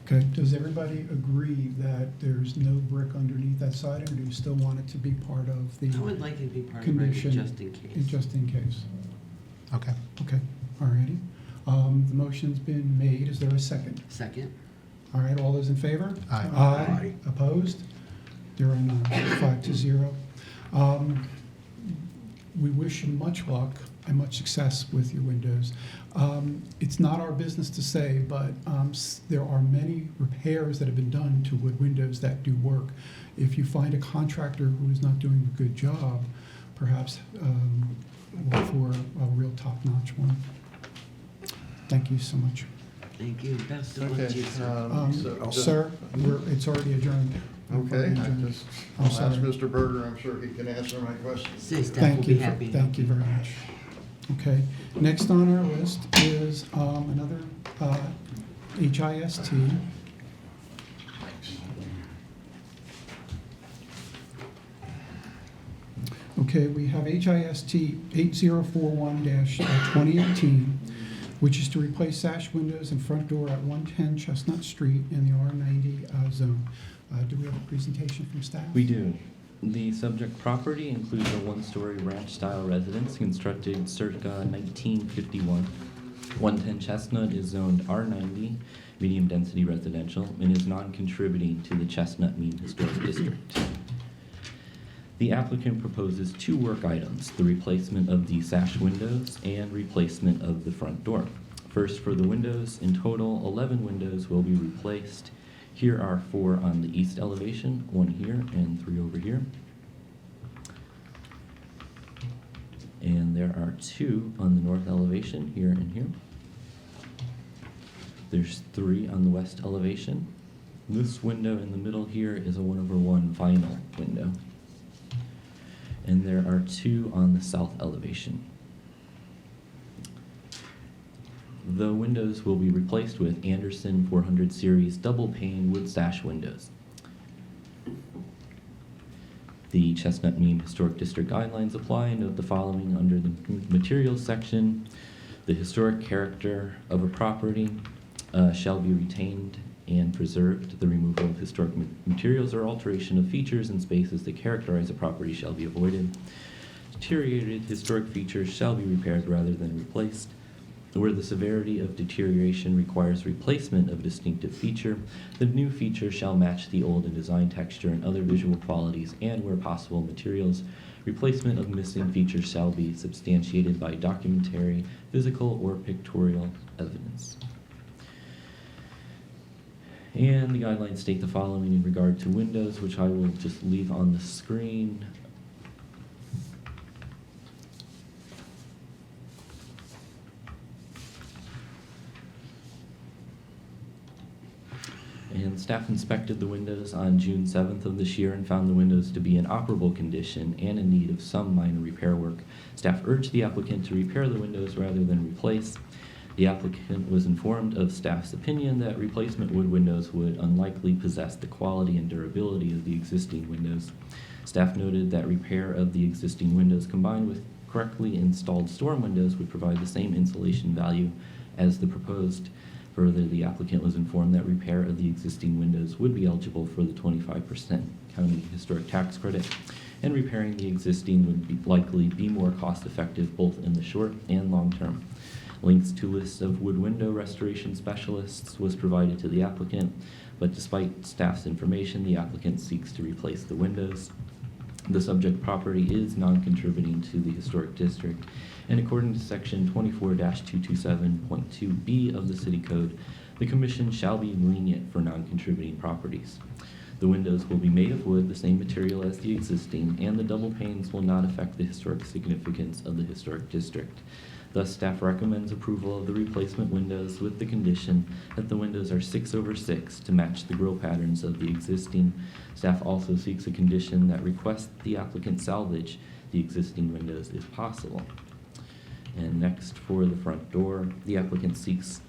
Okay, does everybody agree that there's no brick underneath that siding, or do you still want it to be part of the
I would like it to be part of the record
condition?
just in case.
Just in case.
Okay.
Okay, all righty. The motion's been made. Is there a second?
Second?
All right, all those in favor?
Aye.
Aye. Opposed? There are none, 5-0. We wish you much luck and much success with your windows. It's not our business to say, but there are many repairs that have been done to wood windows that do work. If you find a contractor who is not doing a good job, perhaps look for a real top-notch one. Thank you so much.
Thank you. Best of luck to
Okay,
you, sir.
so just-
Sir, it's already adjourned.
Okay, I just, I'll
I'm
ask
sorry.
Mr. Berger, I'm sure he can answer my questions.
City staff will
Thank
be
you,
happy.
thank you very much. Okay, next on our list is another HIST. Okay, we have HIST 8041-2018, which is to replace sash windows and front door at 110 Chestnut Street in the R90 zone. Do we have a presentation from staff?
We do. The subject property includes a one-story ranch-style residence constructed circa 1951. 110 Chestnut is zoned R90, medium-density residential, and is non-contributing to the Chestnut Mean Historic District. The applicant proposes 2 work items, the replacement of the sash windows and replacement of the front door. First, for the windows, in total, 11 windows will be replaced. Here are 4 on the east elevation, 1 here and 3 over here. And there are 2 on the north elevation, here and here. There's 3 on the west elevation. This window in the middle here is a 1/1 vinyl window. And there are 2 on the south elevation. The windows will be replaced with Anderson 400 series double pane wood sash windows. The Chestnut Mean Historic District guidelines apply. Note the following under the materials section. The historic character of a property shall be retained and preserved. The removal of historic materials or alteration of features and spaces that characterize a property shall be avoided. Deteriorated historic features shall be repaired rather than replaced. Where the severity of deterioration requires replacement of a distinctive feature, the new feature shall match the old in design, texture, and other visual qualities, and where possible, materials. Replacement of missing features shall be substantiated by documentary, physical, or pictorial evidence. And the guidelines state the following in regard to windows, which I will just leave on the screen. And staff inspected the windows on June 7th of this year and found the windows to be in operable condition and in need of some minor repair work. Staff urged the applicant to repair the windows rather than replace. The applicant was informed of staff's opinion that replacement wood windows would unlikely possess the quality and durability of the existing windows. Staff noted that repair of the existing windows combined with correctly installed storm windows would provide the same insulation value as the proposed. Further, the applicant was informed that repair of the existing windows would be eligible for the 25% county historic tax credit, and repairing the existing would likely be more cost-effective both in the short and long term. Links to lists of wood window restoration specialists was provided to the applicant, but despite staff's information, the applicant seeks to replace the windows. The subject property is non-contributing to the historic district, and according to section 24-227.2B of the City Code, the Commission shall be lenient for non-contributing properties. The windows will be made of wood, the same material as the existing, and the double panes will not affect the historic significance of the historic district. Thus, staff recommends approval of the replacement windows with the condition that the windows are 6/6 to match the grille patterns of the existing. Staff also seeks a condition that requests the applicant salvage the existing windows if possible. And next, for the front door, the applicant seeks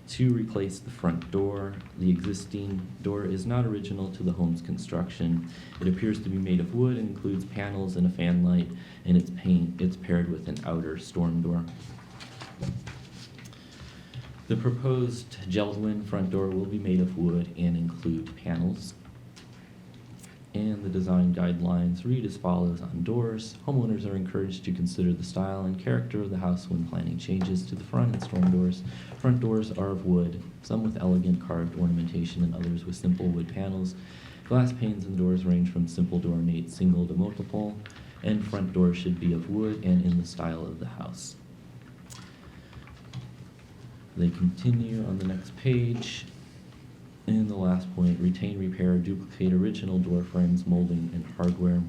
to replace the front door. The existing door is not original to the home's construction. It appears to be made of wood and includes panels and a fan light, and it's paired with an outer storm door. The proposed gel-wind front door will be made of wood and include panels. And the design guidelines read as follows on doors. Homeowners are encouraged to consider the style and character of the house when planning changes to the front and storm doors. Front doors are of wood, some with elegant carved ornamentation and others with simple wood panels. Glass panes in the doors range from simple to ornate single to multiple, and front doors should be of wood and in the style of the house. They continue on the next page. And the last point, retain, repair, duplicate original door frames, molding, and hardware.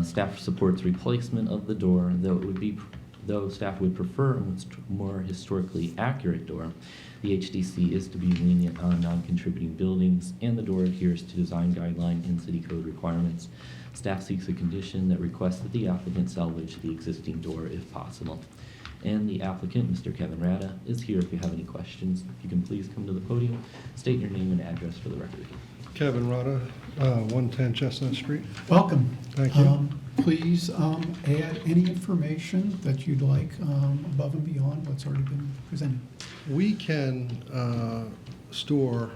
Staff supports replacement of the door, though it would be Though staff would prefer a more historically accurate door, the HDC is to be lenient on non-contributing buildings, and the door adheres to design guideline and city code requirements. Staff seeks a condition that requests that the applicant salvage the existing door if possible. And the applicant, Mr. Kevin Rada, is here if you have any questions. If you can please come to the podium, state your name and address for the record.
Kevin Rada, 110 Chestnut Street.
Welcome.
Thank you.
Please add any information that you'd like above and beyond what's already been presented.
We can store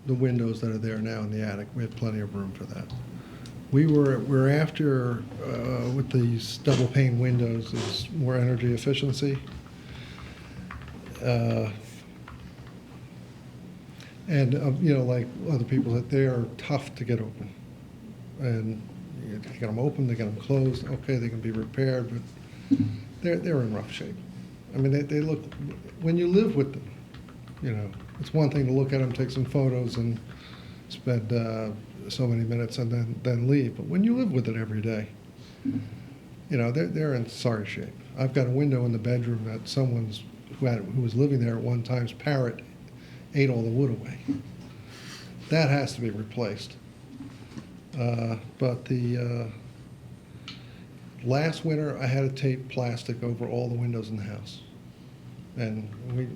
the windows that are there now in the attic. We have plenty of room for that. We're after, with these double pane windows, is more energy efficiency. And, like other people, that they are tough to get open. And you get them open, they get them closed, okay, they can be repaired, but they're in rough shape. I mean, they look, when you live with them, it's one thing to look at them, take some photos, and spend so many minutes and then leave. But when you live with it every day, they're in sorry shape. I've got a window in the bedroom that someone's who was living there at one time's parrot ate all the wood away. That has to be replaced. But the last winter, I had to tape plastic over all the windows in the house. And we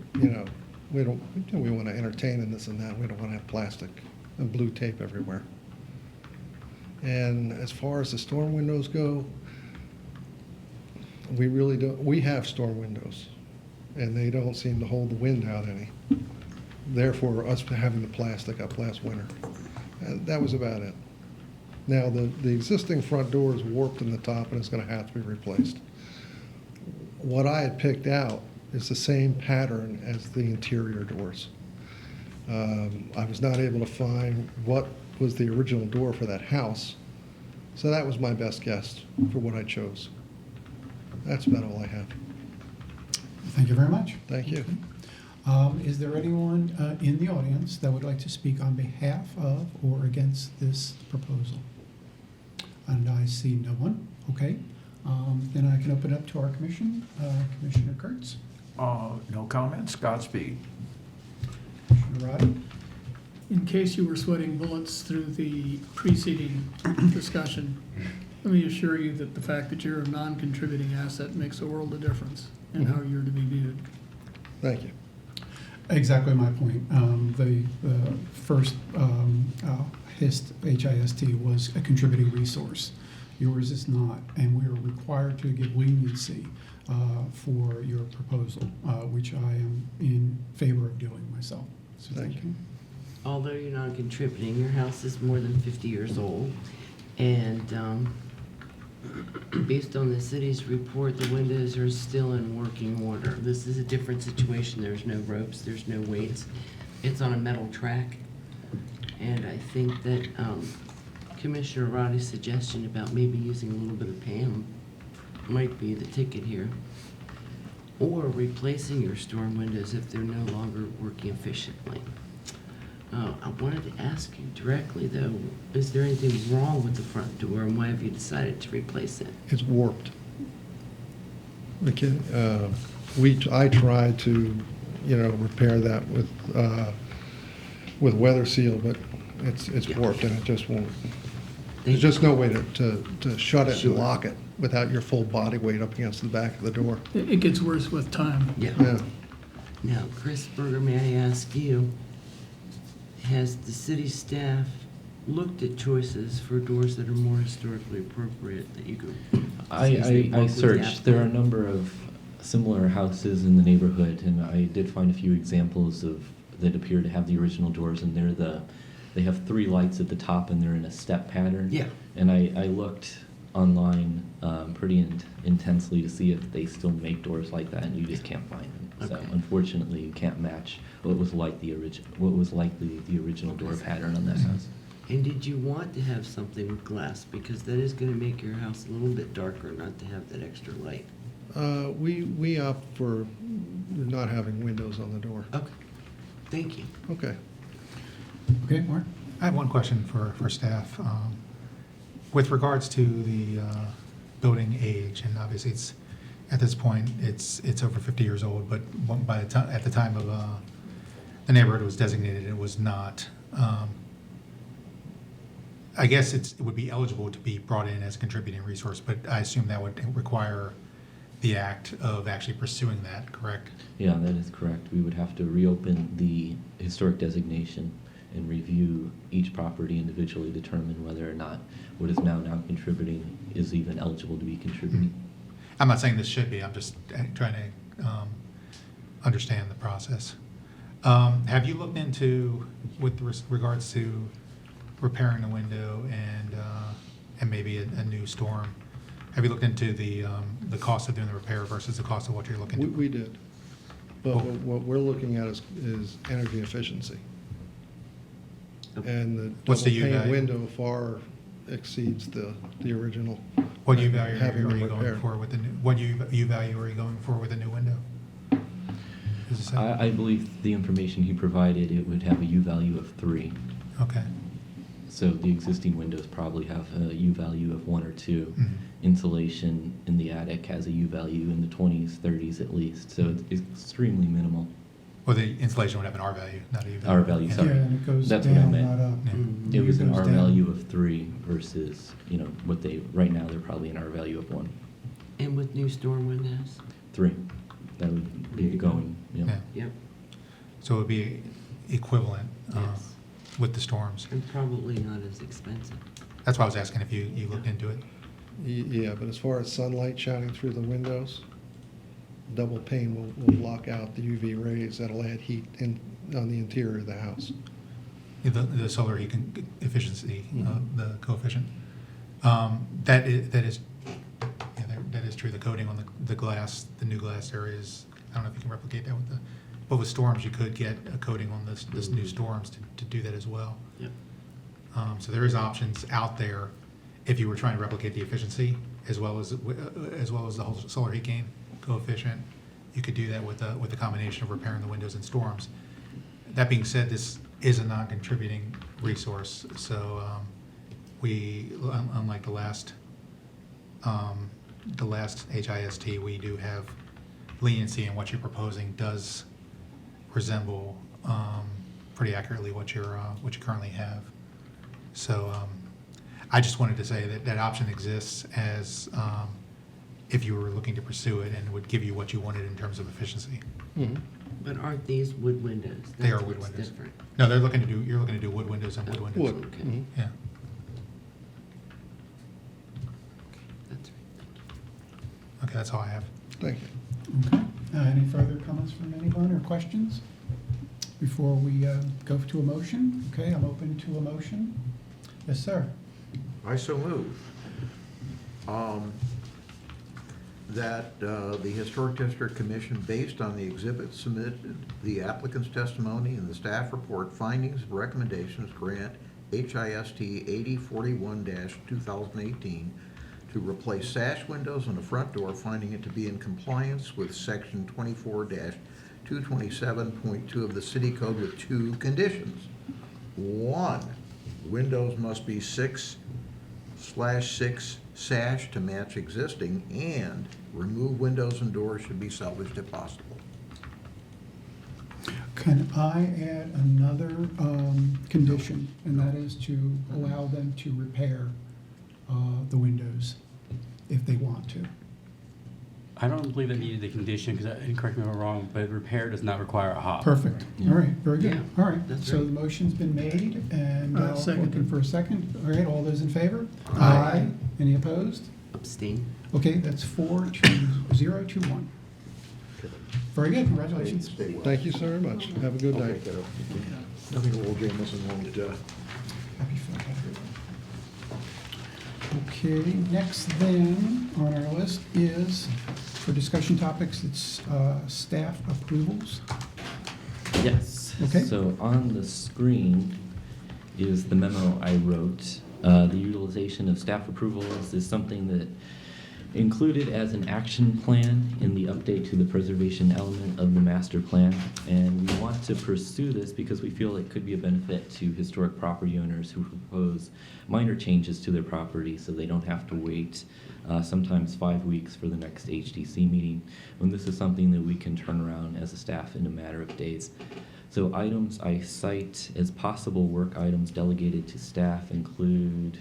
want to entertain and this and that. We don't want to have plastic and blue tape everywhere. And as far as the storm windows go, we really don't. We have storm windows, and they don't seem to hold the wind out any. Therefore, us having the plastic up last winter, and that was about it. Now, the existing front door is warped in the top and it's going to have to be replaced. What I had picked out is the same pattern as the interior doors. I was not able to find what was the original door for that house, so that was my best guess for what I chose. That's about all I have.
Thank you very much.
Thank you.
Is there anyone in the audience that would like to speak on behalf of or against this proposal? And I see no one. Okay. Then I can open up to our commission. Commissioner Kurtz.
No comments. Godspeed.
Commissioner Roddy.
In case you were sweating bullets through the preceding discussion, let me assure you that the fact that you're a non-contributing asset makes a world of difference in how you're to be viewed.
Thank you.
Exactly my point. The first HIST, HIST, was a contributing resource. Yours is not, and we are required to give leniency for your proposal, which I am in favor of doing myself. So
Thank you.
Although you're not contributing, your house is more than 50 years old, and based on the city's report, the windows are still in working order. This is a different situation. There's no ropes, there's no weights. It's on a metal track, and I think that Commissioner Roddy's suggestion about maybe using a little bit of PAM might be the ticket here, or replacing your storm windows if they're no longer working efficiently. I wanted to ask you directly, though, is there anything wrong with the front door, and why have you decided to replace it?
It's warped. I tried to, repair that with weather seal, but it's warped and it just won't. There's just no way to shut it and lock it without your full body weight up against the back of the door.
It gets worse with time.
Yeah. Now, Chris Berger, may I ask you, has the city staff looked at choices for doors that are more historically appropriate that you could?
I searched. There are a number of similar houses in the neighborhood, and I did find a few examples that appear to have the original doors, and they have 3 lights at the top, and they're in a step pattern.
Yeah.
And I looked online pretty intensely to see if they still make doors like that, and you just can't find them. So
Okay.
unfortunately, you can't match what was likely the original door pattern on that house.
And did you want to have something with glass? Because that is going to make your house a little bit darker not to have that extra light.
We opt for not having windows on the door.
Okay, thank you.
Okay.
Okay, Mark.
I have one question for staff. With regards to the building age, and obviously At this point, it's over 50 years old, but by the time, at the time of the neighborhood was designated, it was not. I guess it would be eligible to be brought in as a contributing resource, but I assume that would require the act of actually pursuing that, correct?
Yeah, that is correct. We would have to reopen the historic designation and review each property individually, determine whether or not what is now contributing is even eligible to be contributing.
I'm not saying this should be, I'm just trying to understand the process. Have you looked into, with regards to repairing the window and maybe a new storm, have you looked into the cost of doing the repair versus the cost of what you're looking to?
We did. But what we're looking at is energy efficiency. And the
What's the
double pane
U-value?
window far exceeds the original.
What U-value
Having
are
them
you going
repaired.
for with the new, what U-value are you going for with a new window? Does it say?
I believe the information he provided, it would have a U-value of 3.
Okay.
So the existing windows probably have a U-value of 1 or 2.
Mhm.
Insulation in the attic has a U-value in the 20s, 30s at least, so it's extremely minimal.
Well, the insulation would have an R value, not a U value.
R value,
Yeah.
sorry.
Yeah, and it goes
That's what I
down,
meant.
not up.
Yeah.
Mhm.
It was an
goes
R
down.
value of 3 versus, what they, right now, they're probably an R value of 1.
And with new storm windows?
3. That would be going,
Yeah.
Yep,
So it would be equivalent
yes.
with the storms.
And probably not as expensive.
That's why I was asking if you looked into it.
Yeah, but as far as sunlight shining through the windows, double pane will block out the UV rays that'll add heat on the interior of the house.
The solar heat efficiency,
Mhm.
the coefficient. That is true. The coating on the glass, the new glass areas, I don't know if you can replicate that but with storms, you could get a coating on this new storms to do that as well.
Yep.
So there is options out there if you were trying to replicate the efficiency as well as the whole solar heat gain coefficient. You could do that with a combination of repairing the windows and storms. That being said, this is a non-contributing resource, so we, unlike the last HIST, we do have leniency, and what you're proposing does resemble pretty accurately what you currently have. So I just wanted to say that option exists as if you were looking to pursue it, and would give you what you wanted in terms of efficiency.
But aren't these wood windows?
They are
That's
wood
what's
windows.
different.
No, you're looking to do wood windows and wood windows.
Wood.
Okay.
Mhm.
Yeah.
That's right.
Okay, that's all I have.
Thank you.
Okay. Any further comments from anyone or questions before we go to a motion? Okay, I'm open to a motion. Yes, sir.
I so move. That the Historic District Commission, based on the exhibits submitted, the applicant's testimony, and the staff report findings and recommendations, grant HIST 8041-2018 to replace sash windows on the front door, finding it to be in compliance with section 24-227.2 of the city code with 2 conditions. 1, windows must be 6/6 sash to match existing, and remove windows and doors should be salvaged if possible.
Can I add another condition, and that is to allow them to repair the windows if they want to?
I don't believe that needed the condition, because, and correct me if I'm wrong, but repair does not require a hop.
Perfect.
Yeah.
All right, very good.
Yeah,
All right,
that's
so
right.
the motion's been made, and
Seconded.
looking for a second. All right, all those in favor?
Aye.
Any opposed?
Abstain.
Okay, that's 4-0 to 1. Very good, congratulations.
Stay well.
Thank you so very much. Have a good
I'll
night.
take that up. Nothing old Jameson won't,
Happy Friday. Okay, next then on our list is, for discussion topics, it's staff approvals.
Yes.
Okay.
So on the screen is the memo I wrote. The utilization of staff approvals is something that included as an action plan in the update to the preservation element of the master plan. And we want to pursue this because we feel it could be a benefit to historic property owners who propose minor changes to their property so they don't have to wait sometimes 5 weeks for the next HDC meeting, when this is something that we can turn around as a staff in a matter of days. So items I cite as possible work items delegated to staff include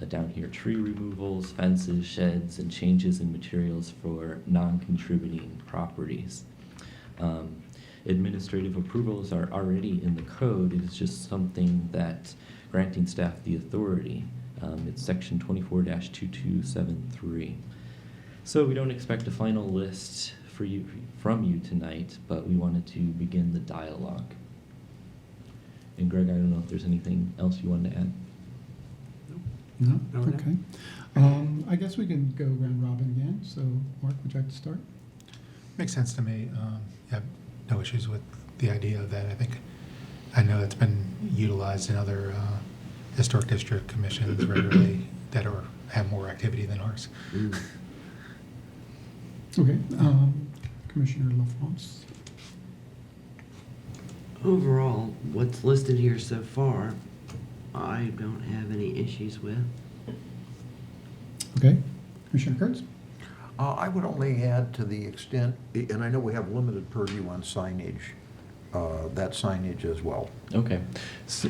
down here, tree removals, fences, sheds, and changes in materials for non-contributing properties. Administrative approvals are already in the code. It is just something that granting staff the authority. It's section 24-2273. So we don't expect a final list from you tonight, but we wanted to begin the dialogue. And Greg, I don't know if there's anything else you wanted to add.
No?
No, no.
Okay. I guess we can go round robin again. So, Mark, would you like to start?
Makes sense to me. I have no issues with the idea of that. I know it's been utilized in other historic district commissions regularly that have more activity than ours.
Okay. Commissioner LaFrance.
Overall, what's listed here so far, I don't have any issues with.
Okay. Commissioner Kurtz.
I would only add to the extent, and I know we have limited purview on signage, that signage as well.
Okay. So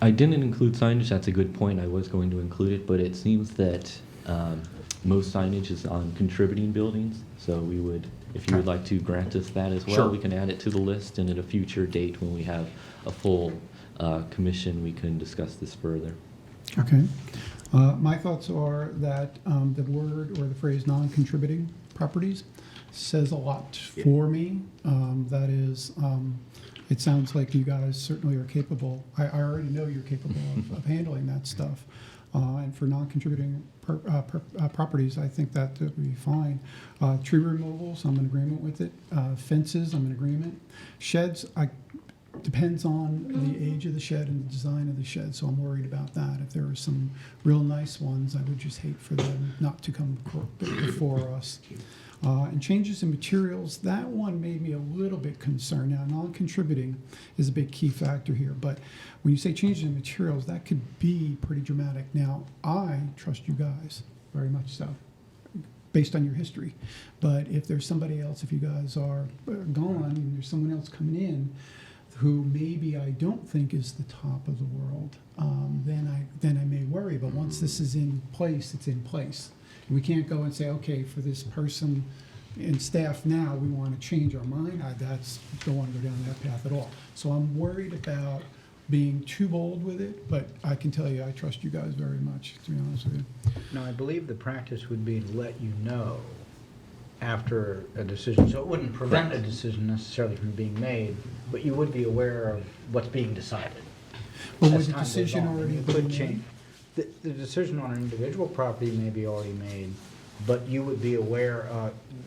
I didn't include signage. That's a good point. I was going to include it, but it seems that most signage is on contributing buildings. So we would, if you would like to grant us that as well,
Sure.
we can add it to the list, and at a future date when we have a full commission, we can discuss this further.
Okay. My thoughts are that the word or the phrase non-contributing properties says a lot for me. That is, it sounds like you guys certainly are capable. I already know you're capable of handling that stuff. And for non-contributing properties, I think that would be fine. Tree removals, I'm in agreement with it. Fences, I'm in agreement. Sheds, depends on the age of the shed and the design of the shed, so I'm worried about that. If there are some real nice ones, I would just hate for them not to come before us. And changes in materials, that one made me a little bit concerned. Now, non-contributing is a big key factor here, but when you say changes in materials, that could be pretty dramatic. Now, I trust you guys, very much so, based on your history. But if there's somebody else, if you guys are gone and there's someone else coming in who maybe I don't think is the top of the world, then I may worry. But once this is in place, it's in place. We can't go and say, okay, for this person and staff now, we want to change our mind. I don't want to go down that path at all. So I'm worried about being too bold with it, but I can tell you I trust you guys very much, to be honest with you.
Now, I believe the practice would be to let you know after a decision, so it wouldn't prevent a decision necessarily from being made, but you would be aware of what's being decided.
Well,
As
was the
time goes
decision
on.
already
It
been
could
made?
change. The decision on an individual property may be already made, but you would be aware,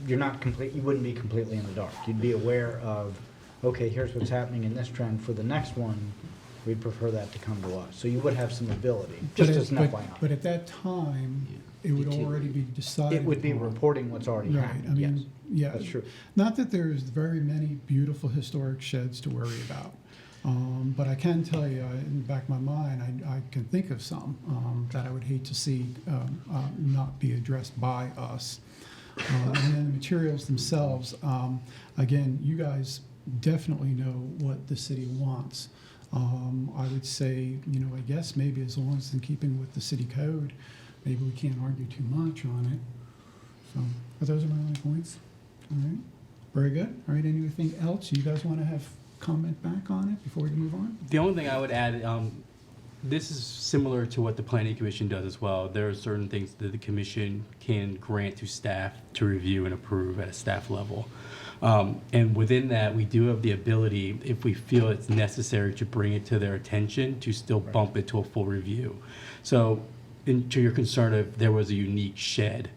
you wouldn't be completely in the dark. You'd be aware of, okay, here's what's happening in this trend. For the next one, we'd prefer that to come to us. So you would have some ability, just as an FYI.
But at that time, it would already be decided.
It would be
upon.
reporting what's already
Right,
happened,
I mean,
yes.
yeah.
That's true.
Not that there's very many beautiful historic sheds to worry about. But I can tell you, in the back of my mind, I can think of some that I would hate to see not be addressed by us. And then the materials themselves, again, you guys definitely know what the city wants. I would say, I guess maybe as long as it's in keeping with the city code, maybe we can't argue too much on it. So, but those are my only points. All right, very good. All right, anything else you guys want to have comment back on it before we move on?
The only thing I would add, this is similar to what the Planning Commission does as well. There are certain things that the commission can grant to staff to review and approve at a staff level. And within that, we do have the ability, if we feel it's necessary to bring it to their attention, to still bump it to a full review. So, to your concern if there was a unique shed,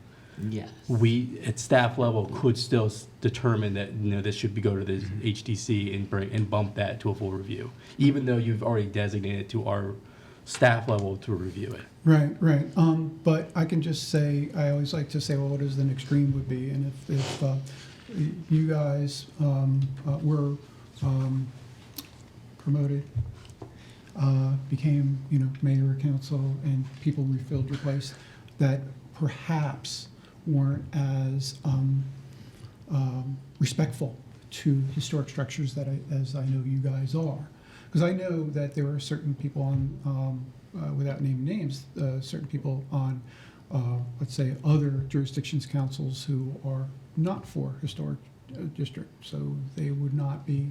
Yes.
we at staff level could still determine that this should go to the HDC and bump that to a full review, even though you've already designated to our staff level to review it.
Right, right. But I can just say, I always like to say, well, what is an extreme would be? And if you guys were promoted, became, mayor or council, and people refilled your place, that perhaps weren't as respectful to historic structures as I know you guys are. Because I know that there are certain people on, without naming names, certain people on, let's say, other jurisdictions, councils who are not for historic district, so they would not be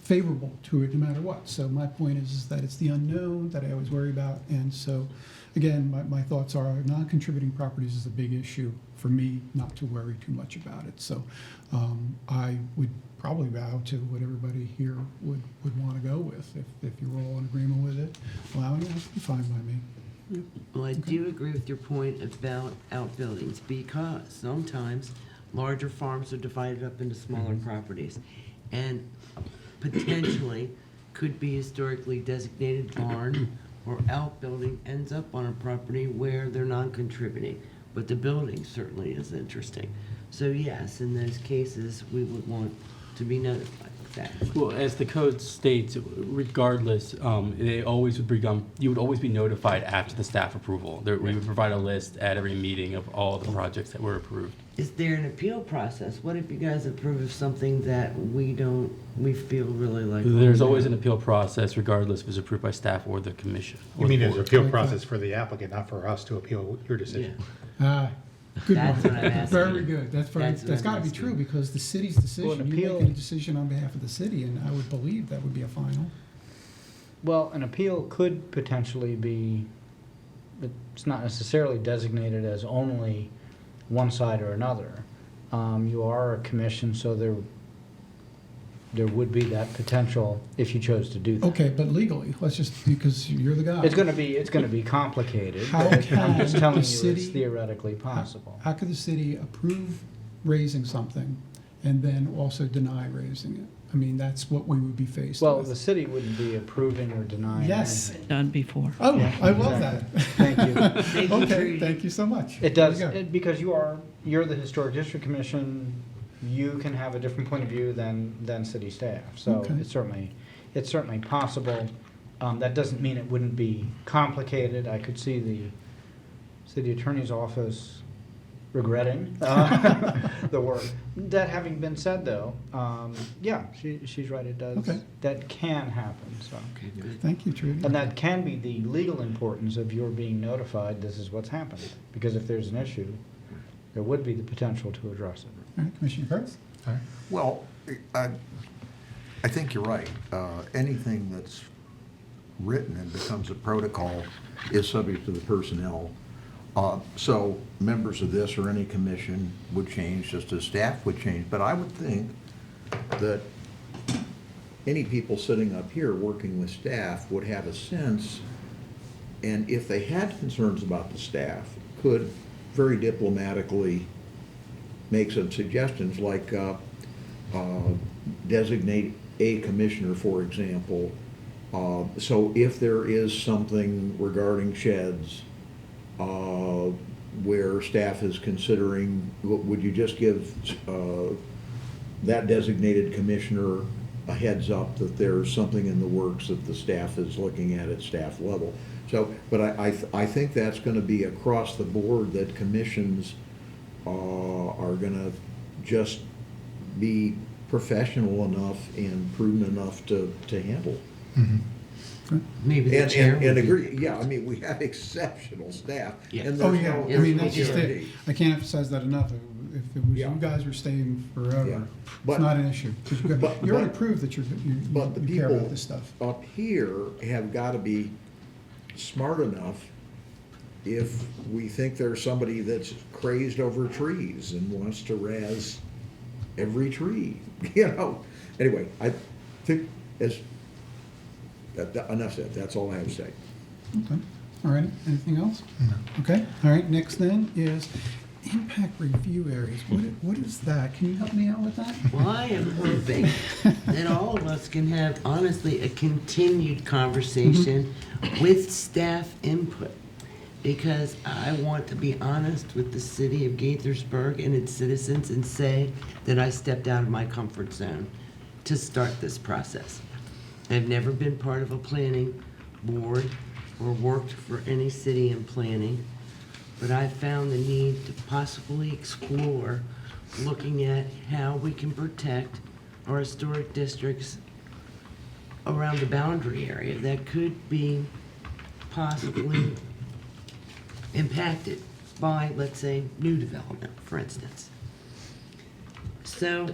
favorable to it no matter what. So my point is that it's the unknown that I always worry about, and so again, my thoughts are non-contributing properties is a big issue for me, not to worry too much about it. So I would probably bow to what everybody here would want to go with. If you're all in agreement with it, allowing it, that'd be fine by me.
Well, I do agree with your point about outbuildings, because sometimes larger farms are divided up into smaller properties, and potentially could be historically designated barn or outbuilding ends up on a property where they're non-contributing, but the building certainly is interesting. So yes, in those cases, we would want to be notified. Exactly.
Well, as the code states, regardless, they always would you would always be notified after the staff approval. We would provide a list at every meeting of all the projects that were approved.
Is there an appeal process? What if you guys approve of something that we feel really like?
There's always an appeal process, regardless if it's approved by staff or the commission.
You mean there's an appeal process for the applicant, not for us to appeal your decision?
Good
That's
one.
what I'm asking.
Very good. That's
what
got
I'm
to be
asking.
true, because the city's
Well,
decision,
an
you're
appeal-
making a decision on behalf of the city, and I would believe that would be a final.
Well, an appeal could potentially be, it's not necessarily designated as only one side or another. You are a commission, so there would be that potential if you chose to do that.
Okay, but legally, let's just, because you're the guy.
It's gonna be complicated,
How
but
can
I'm just
the
telling you
city-
it's theoretically possible.
How could the city approve raising something and then also deny raising it? I mean, that's what we would be faced
Well, the
with.
city wouldn't be approving or denying
Yes.
anything.
Done before.
Oh,
Yeah,
I love
exactly.
that.
Thank you.
Thank you,
Okay,
Trudy.
thank you so much.
It does,
There you go.
because you're the Historic District Commission, you can have a different point of view than city staff. So
Okay.
it's certainly possible. That doesn't mean it wouldn't be complicated. I could see the city attorney's office regretting the work. That having been said, though, yeah, she's right, it does.
Okay.
That can happen, so.
Okay, good.
Thank you, Trudy.
And that can be the legal importance of your being notified, this is what's happened. Because if there's an issue, there would be the potential to address it.
All right, Commissioner Kurtz?
All right.
Well, I think you're right. Anything that's written and becomes a protocol is subject to the personnel. So members of this or any commission would change, just as staff would change. But I would think that any people sitting up here working with staff would have a sense, and if they had concerns about the staff, could very diplomatically make some suggestions, like designate a commissioner, for example. So if there is something regarding sheds where staff is considering, would you just give that designated commissioner a heads up that there's something in the works that the staff is looking at staff level? So, but I think that's going to be across the board, that commissions are going to just be professional enough and prudent enough to handle.
Maybe the chair
And
would be-
agree, yeah, I mean, we have exceptional staff.
Yeah.
And
Oh,
there's
yeah,
no-
I mean,
Yes,
that's
we
just
do.
it. I can't emphasize that enough. If it was you
Yeah.
guys were staying
Yeah.
forever,
But-
it's not an issue. 'Cause you
But-
already
but-
proved that you
But the
care about
people
this stuff.
up here have got to be smart enough if we think there's somebody that's crazed over trees and wants to razz every tree, Anyway, I think enough said, that's all I have to say.
Okay, all right, anything else? Okay, all right, next then is Impact review areas, what is that? Can you help me out with that?
Well, I am hoping that all of us can have, honestly, a continued conversation with staff input. Because I want to be honest with the city of Gaithersburg and its citizens and say that I stepped out of my comfort zone to start this process. I've never been part of a planning board or worked for any city in planning, but I found the need to possibly explore looking at how we can protect our historic districts around the boundary area that could be possibly impacted by, let's say, new development, for instance. So,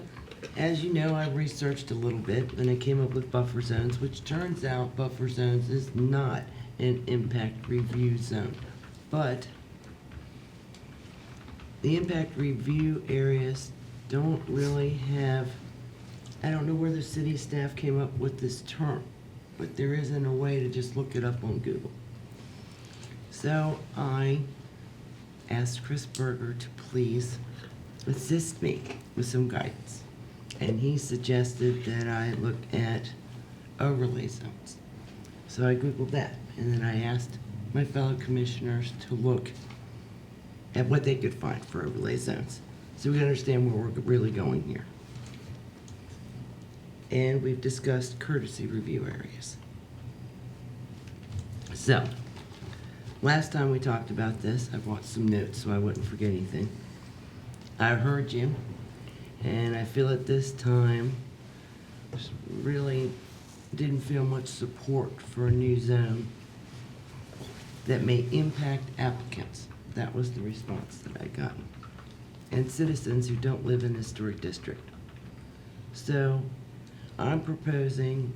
as you know, I researched a little bit and I came up with buffer zones, which turns out buffer zones is not an impact review zone. But the impact review areas don't really have, I don't know where the city staff came up with this term, but there isn't a way to just look it up on Google. So I asked Chris Berger to please assist me with some guidance. And he suggested that I look at overlay zones. So I Googled that, and then I asked my fellow commissioners to look at what they could find for overlay zones, so we understand where we're really going here. And we've discussed courtesy review areas. So, last time we talked about this, I brought some notes so I wouldn't forget anything. I heard you, and I feel at this time just really didn't feel much support for a new zone that may impact applicants. That was the response that I got. And citizens who don't live in the historic district. So I'm proposing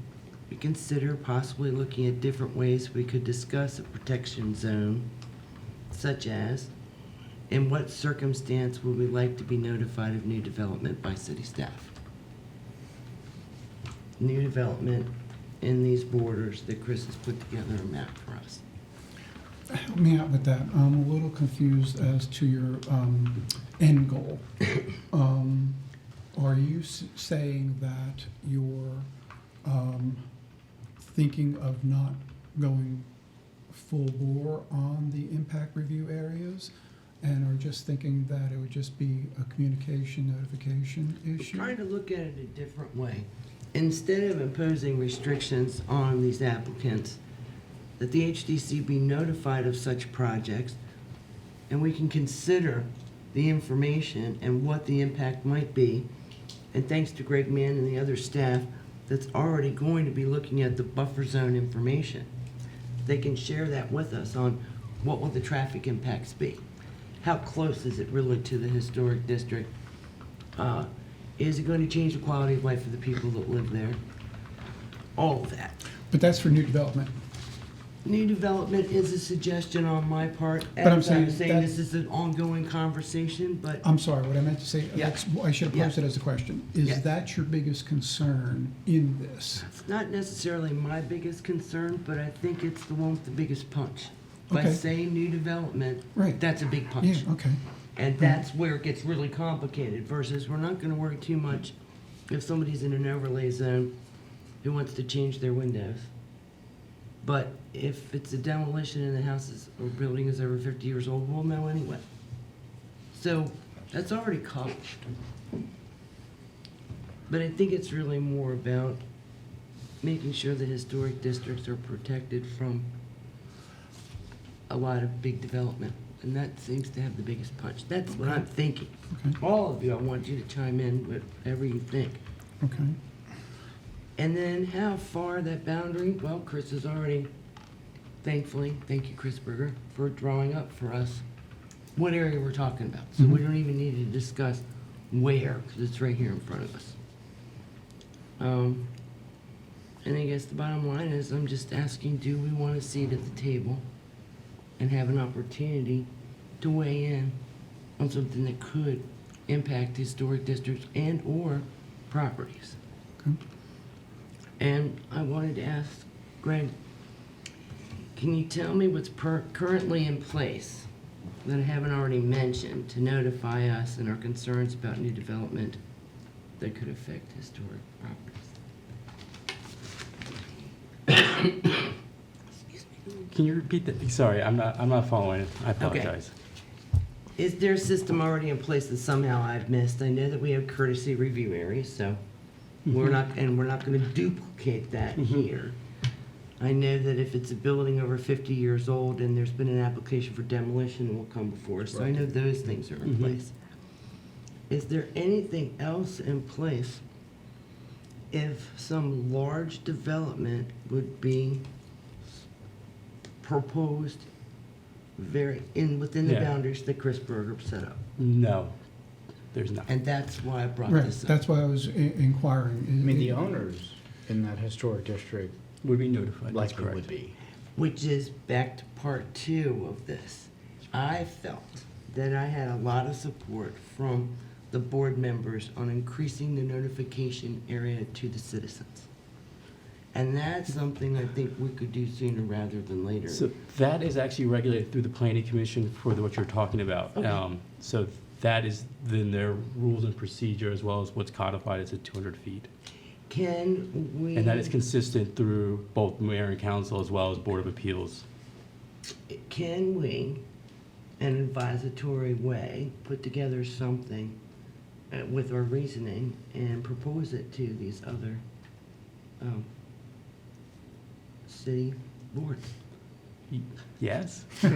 we consider possibly looking at different ways we could discuss a protection zone, such as, in what circumstance would we like to be notified of new development by city staff? New development in these borders that Chris has put together a map for us.
Help me out with that. I'm a little confused as to your end goal. Are you saying that you're thinking of not going full bore on the impact review areas and are just thinking that it would just be a communication notification issue?
Trying to look at it a different way. Instead of imposing restrictions on these applicants, that the HDC be notified of such projects, and we can consider the information and what the impact might be. And thanks to Greg Mann and the other staff that's already going to be looking at the buffer zone information, they can share that with us on what will the traffic impacts be. How close is it really to the historic district? Is it going to change the quality of life for the people that live there? All of that.
But that's for new development.
New development is a suggestion on my part.
But I'm
As I'm
saying
saying,
that-
this is an ongoing conversation, but
I'm sorry, what I meant to say,
Yeah.
I should have posed
Yeah.
it as a question.
Yeah.
Is that your biggest concern in this?
it's not necessarily my biggest concern, but I think it's the one with the biggest punch. By
Okay.
saying new development,
Right.
that's a big
Yeah,
punch.
okay.
And that's where it gets really complicated versus we're not gonna worry too much if somebody's in an overlay zone who wants to change their windows. But if it's a demolition and the house is, or building is over 50 years old, we'll know anyway. So that's already covered. But I think it's really more about making sure the historic districts are protected from a lot of big development. And that seems to have the biggest punch. That's what I'm thinking.
Okay.
All of you, I want you to chime in with whatever you think.
Okay.
And then how far that boundary, well, Chris has already, thankfully, thank you, Chris Berger, for drawing up for us what area we're talking about. So we don't even need to discuss where, because it's right here in front of us. And I guess the bottom line is I'm just asking, do we want a seat at the table and have an opportunity to weigh in on something that could impact historic districts and or properties?
Okay.
And I wanted to ask Greg, can you tell me what's currently in place that I haven't already mentioned to notify us and our concerns about new development that could affect historic properties.
Can you repeat that? Sorry, I'm not following it. I apologize.
Is there a system already in place that somehow I've missed? I know that we have courtesy review areas, so we're not gonna duplicate that here. I know that if it's a building over 50 years old and there's been an application for demolition, it will come before us. So I know those things are in place. Is there anything else in place if some large development would be proposed within the
Yeah.
boundaries that Chris Berger set up?
No, there's not.
And that's why I brought
Right,
this up.
that's why I was inquiring.
I mean, the owners in that historic district
Would be notified. That's
likely
correct.
would be.
Which is back to part 2 of this. I felt that I had a lot of support from the board members on increasing the notification area to the citizens. And that's something I think we could do sooner rather than later.
So that is actually regulated through the planning commission for what you're talking about.
Okay.
So that is then their rules and procedure as well as what's codified as at 200 feet.
Can we?
And that is consistent through both mayor and council as well as board of appeals.
Can we, in an advisory way, put together something with our reasoning and propose it to these other city boards?
Yes?
Well,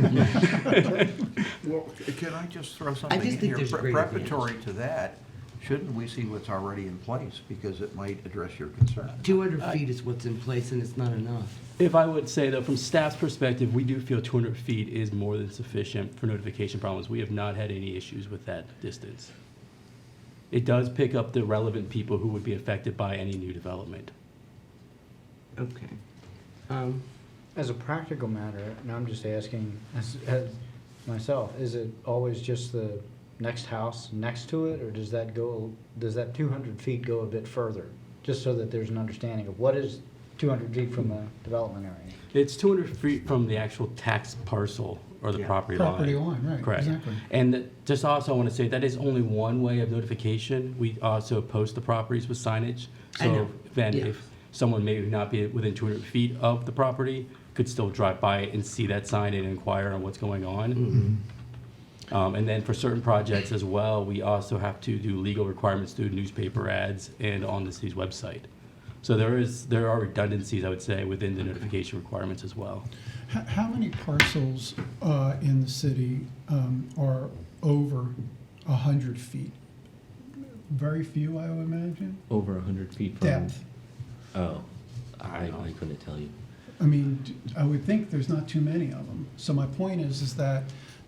can I just throw something
just
in
think
here?
there's a great advantage.
Preparatory to that, shouldn't we see what's already in place? Because it might address your concern.
200 feet is what's in place and it's not enough.
If I would say though, from staff's perspective, we do feel 200 feet is more than sufficient for notification problems. We have not had any issues with that distance. It does pick up the relevant people who would be affected by any new development.
Okay.
As a practical matter, and I'm just asking as myself, is it always just the next house next to it, or does that 200 feet go a bit further? Just so that there's an understanding of what is 200 feet from the development area.
It's 200 feet from the actual tax parcel or the
Yeah.
property line.
Property line, right,
Correct.
exactly.
And just also I want to say that is only one way of notification. We also post the properties with signage.
I know.
So then
Yeah.
if someone may not be within 200 feet of the property, could still drive by it and see that sign and inquire on what's going on. And then for certain projects as well, we also have to do legal requirements through newspaper ads and on the city's website. So there are redundancies, I would say, within the notification requirements as well.
How many parcels in the city are over 100 feet? Very few, I would imagine.
Over 100 feet from...
Depth.
Oh, I couldn't tell you.
I mean, I would think there's not too many of them. So my point is that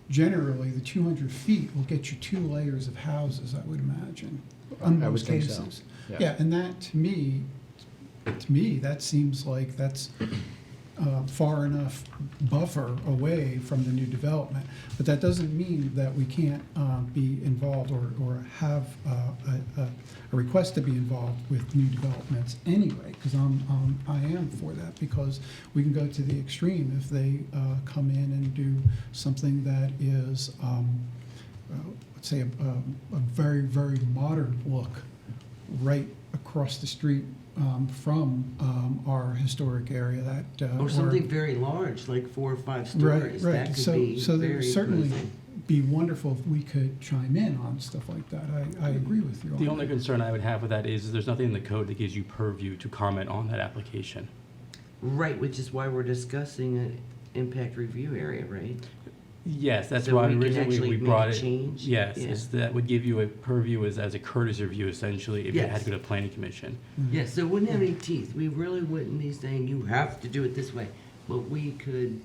generally the 200 feet will get you 2 layers of houses, I would imagine, in
I would
most
think so,
cases.
yeah.
Yeah, and that to me, that seems like that's far enough buffer away from the new development. But that doesn't mean that we can't be involved or have a request to be involved with new developments anyway, because I am for that, because we can go to the extreme if they come in and do something that is, let's say, a very, very modern look right across the street from our historic area that
Or something very large, like 4 or 5
right,
stories.
right.
That could
So
be
so
very
there'd certainly
pleasing.
be wonderful if we could chime in on stuff like that. I agree with you on
The only
that.
concern I would have with that is there's nothing in the code that gives you purview to comment on that application.
Right, which is why we're discussing an impact review area, right?
Yes, that's
So
why
we can
originally
actually
we
make
brought
a
it.
change?
Yes,
Yeah.
is that would give you a purview as a courtesy review essentially if you had
Yes.
to go to planning commission.
Yes, so it wouldn't have any teeth. We really wouldn't be saying you have to do it this way, but we could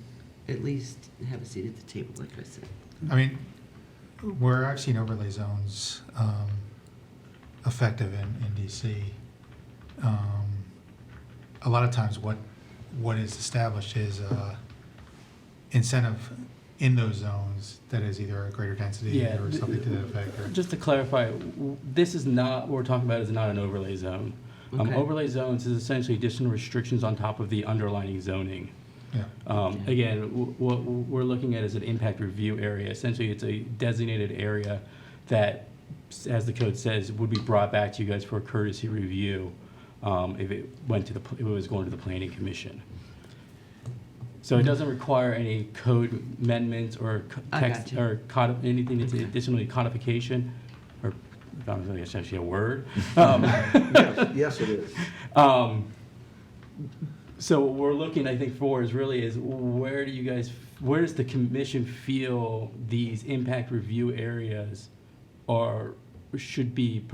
at least have a seat at the table, like I said.
I mean, where I've seen overlay zones effective in DC, a lot of times what is established is incentive in those zones that is either a greater density
Yeah,
or something to that effect. Or,
Just to clarify, this is not, what we're talking about is not an overlay zone.
Okay.
Overlay zones is essentially additional restrictions on top of the underlying zoning.
Yeah.
Again, what we're looking at is an impact review area. Essentially, it's a designated area that, as the code says, would be brought back to you guys for a courtesy review if it was going to the Planning Commission. So it doesn't require any code amendments or
I
text
got
or anything that's additionally codification, or I don't know if that's actually a word.
Yes, it is.
So what we're looking, I think, for is where does the commission feel these impact review areas should be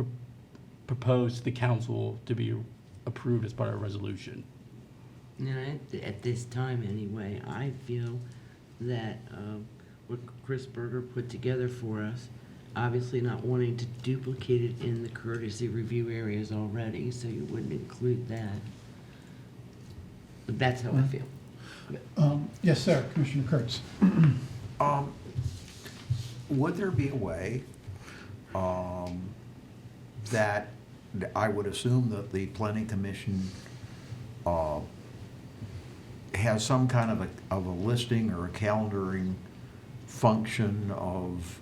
proposed to the council to be approved as part of a resolution?
Now, at this time anyway, I feel that what Chris Berger put together for us, obviously not wanting to duplicate it in the courtesy review areas already, so you wouldn't include that. But that's how I feel.
Yes, sir, Commissioner Kurtz.
Would there be a way that I would assume that the planning commission has some kind of a listing or a calendaring function of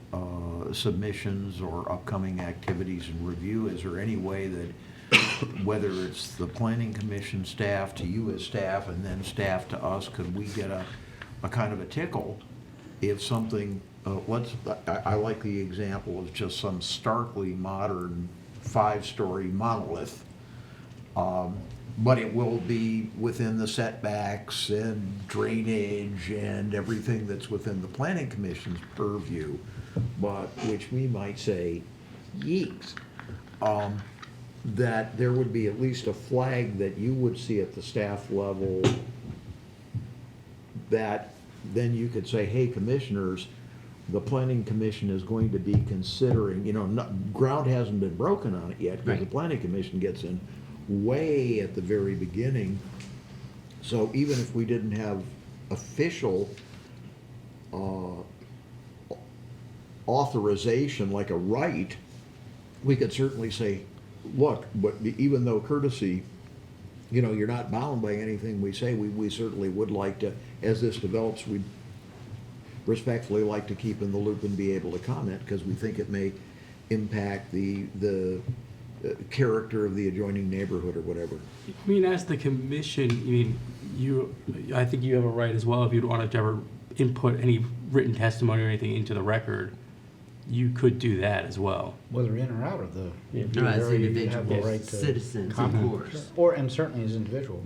submissions or upcoming activities and review? Is there any way that, whether it's the planning commission staff to you as staff and then staff to us, could we get a kind of a tickle if something, I like the example of just some starkly modern 5-story monolith, but it will be within the setbacks and drainage and everything that's within the planning commission's purview, but which we might say, yeeks, that there would be at least a flag that you would see at the staff level that then you could say, hey, commissioners, the planning commission is going to be considering, ground hasn't been broken on it yet, because the planning commission gets in way at the very beginning. So even if we didn't have official authorization, like a right, we could certainly say, look, but even though courtesy, you're not bound by anything we say, we certainly would like to, as this develops, we'd respectfully like to keep in the loop and be able to comment, because we think it may impact the character of the adjoining neighborhood or whatever.
I mean, as the commission, I think you have a right as well, if you'd want to ever input any written testimony or anything into the record, you could do that as well.
Whether in or out of the
No, as
area, you have the
individuals,
right to
citizens, of
comment.
course.
And certainly as individual.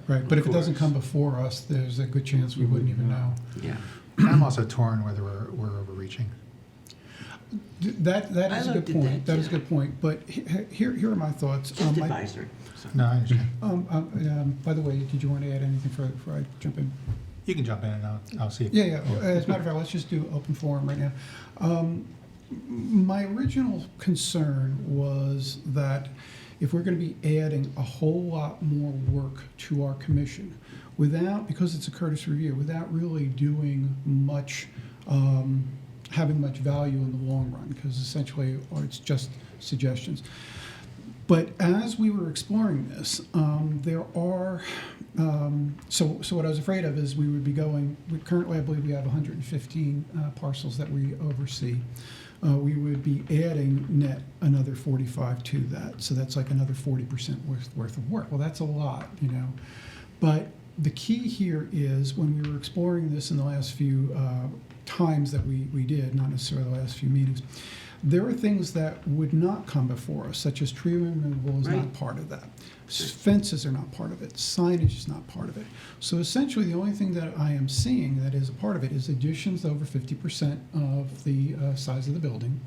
Right, but if it doesn't
course.
come before us, there's a good chance we wouldn't even know.
Yeah.
I'm also torn whether we're overreaching.
That
I
is a
looked
good
at
point,
that,
that is a
too.
good point, but here are my thoughts.
Just
My-
advisory.
No, I understand.
By the way, did you want to add anything before I jump in?
You can jump in and I'll see.
Yeah. As a matter of fact, let's just do open forum right now. My original concern was that if we're going to be adding a whole lot more work to our commission because it's a courtesy review, without really doing much, having much value in the long run, because essentially, or it's just suggestions. But as we were exploring this, there are, so what I was afraid of is we would be currently I believe we have 115 parcels that we oversee. We would be adding net another 45 to that. So that's like another 40% worth of work. Well, that's a lot, But the key here is when we were exploring this in the last few times that we did, not necessarily the last few meetings, there are things that would not come before us, such as tree removal is not part of that. Fences are not part of it. Signage is not part of it. So essentially, the only thing that I am seeing that is a part of it is additions over 50% of the size of the building,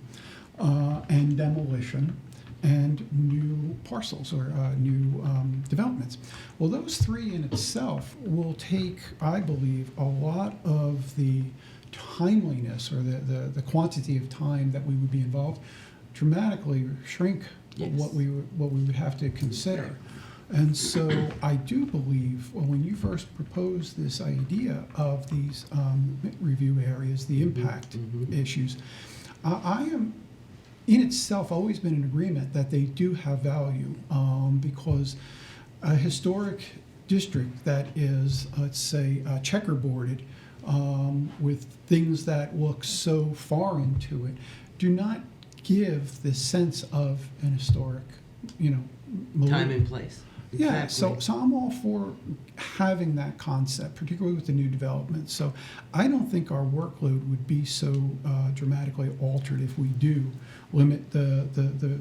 and demolition, and new parcels or new developments. Well, those three in itself will take, I believe, a lot of the timeliness or the quantity of time that we would be involved dramatically shrink what we would have to consider. And so I do believe when you first proposed this idea of these review areas, the impact issues, I am in itself always been in agreement that they do have value because a historic district that is, let's say, checkerboarded with things that look so foreign to it, do not give this sense of an historic,
Time and place.
yeah, so
Exactly.
I'm all for having that concept, particularly with the new development. So I don't think our workload would be so dramatically altered if we do limit the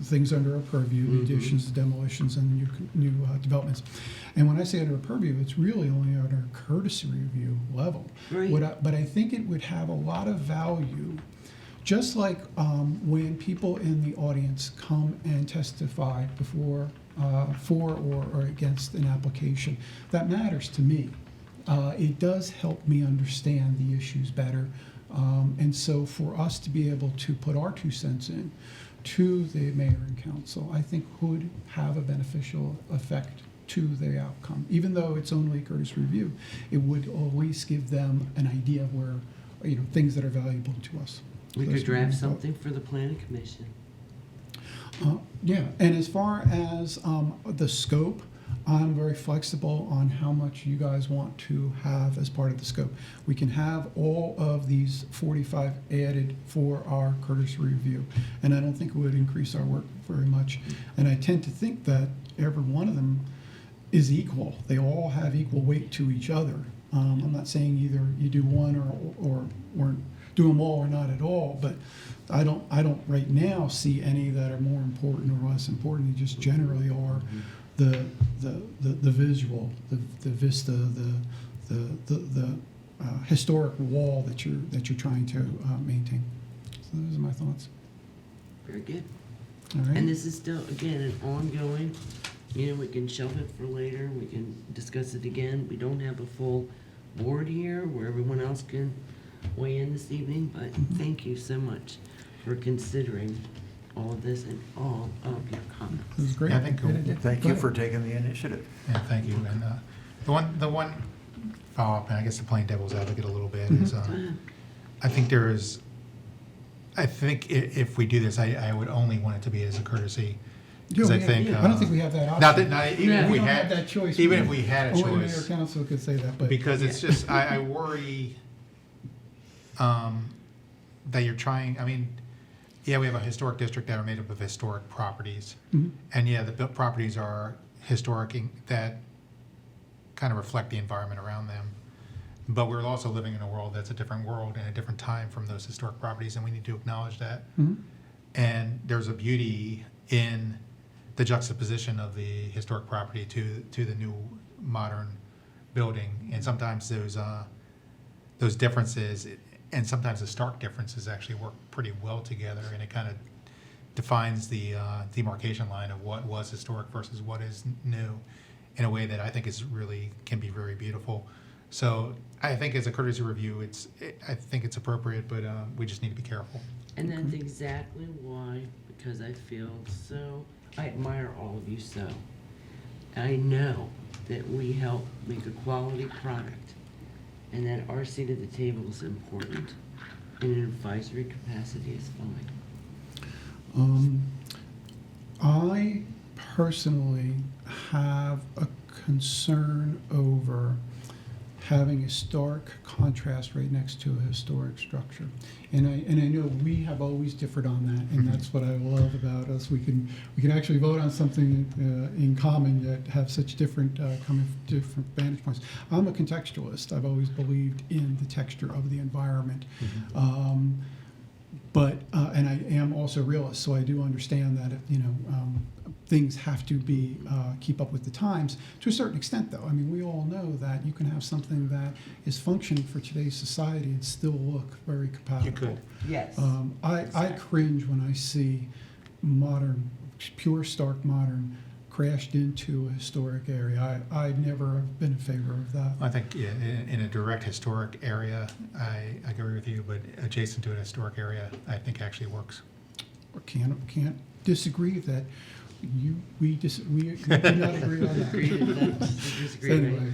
things under our purview, the additions, the demolitions, and new developments. And when I say under a purview, it's really only under a courtesy review level.
Right.
But I think it would have a lot of value, just like when people in the audience come and testify before, for or against an application. That matters to me. It does help me understand the issues better. And so for us to be able to put our 2 cents in to the mayor and council, I think would have a beneficial effect to the outcome. Even though it's only a courtesy review, it would always give them an idea of where, things that are valuable to us.
We
Those
could draft
are my
something for the planning commission.
Yeah, and as far as the scope, I'm very flexible on how much you guys want to have as part of the scope. We can have all of these 45 added for our courtesy review, and I don't think it would increase our work very much. And I tend to think that every one of them is equal. They all have equal weight to each other. I'm not saying either you do one or do them all or not at all, but I don't right now see any that are more important or less important. They just generally are the visual, the vista, the historic wall that you're trying to maintain. So those are my thoughts.
Very good.
All right.
And this is still, again, an ongoing, we can shelve it for later, we can discuss it again. We don't have a full board here where everyone else can weigh in this evening, but thank you so much for considering all of this and all of your comments.
It was great.
Yeah, I think-
Thank
Go
you
ahead.
for taking the initiative.
Yeah, thank you. And the one follow-up, and I guess the playing devil's advocate a little bit, is I think if we do this, I would only want it to be as a courtesy. Because I think
I don't think we have that option.
even if
We
we
don't
had
have that choice.
even if we had a
Only the mayor or
choice,
council could say that, but.
because it's just I worry that you're trying. I mean, yeah, we have a historic district that are made up of historic properties, and yeah, the built properties are historic that kind of reflect the environment around them. But we're also living in a world that's a different world and a different time from those historic properties, and we need to acknowledge that. And there's a beauty in the juxtaposition of the historic property to the new modern building, and sometimes those differences and sometimes the stark differences actually work pretty well together, and it kind of defines the demarcation line of what was historic versus what is new in a way that I think can be very beautiful. So I think as a courtesy review, I think it's appropriate, but we just need to be careful.
And that's exactly why, because I admire all of you so. I know that we help make a quality product, and that our seat at the table is important, and an advisory capacity is fine.
I personally have a concern over having a stark contrast right next to a historic structure. And I know we have always differed on that, and that's what I love about us. We can actually vote on something in common yet have such different different vantage points. I'm a contextualist. I've always believed in the texture of the environment. But and I am also a realist, so I do understand that things have to be keep up with the times to a certain extent. Though I mean, we all know that you can have something that is functioning for today's society and still look very compatible.
You could.
Yes.
I cringe when I see modern, pure stark modern, crashed into a historic area. I never have been in favor of that.
I think in a direct historic area, I agree with you, but adjacent to a historic area, I think actually works.
Can't disagree that we do not agree on that.
Disagree.
So anyway,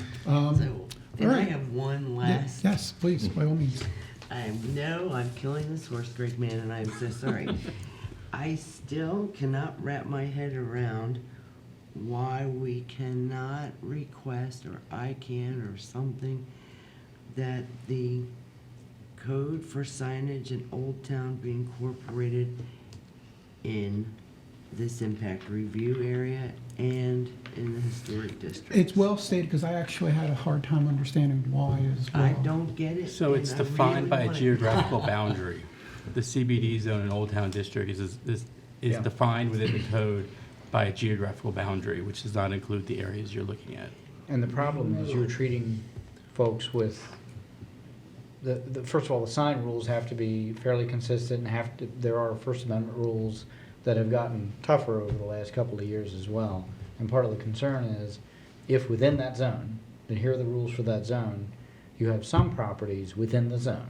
And I
right.
have one last.
Yes, please, by all means.
I know I'm killing this horse, great man, and I'm so sorry. I still cannot wrap my head around why we cannot request, or I can, or something, that the code for signage in Old Town be incorporated in this impact review area and in the historic district.
It's well stated, because I actually had a hard time understanding why as well.
I don't get it.
So
and
it's
I
defined
really
by a
want it.
geographical boundary. The CBD zone in Old Town District is
Yeah.
defined within the code by a geographical boundary, which does not include the areas you're looking at.
And the problem is you're treating folks with, first of all, the sign rules have to be fairly consistent, and there are First Amendment rules that have gotten tougher over the last couple of years as well. And part of the concern is, if within that zone, and here are the rules for that zone, you have some properties within the zone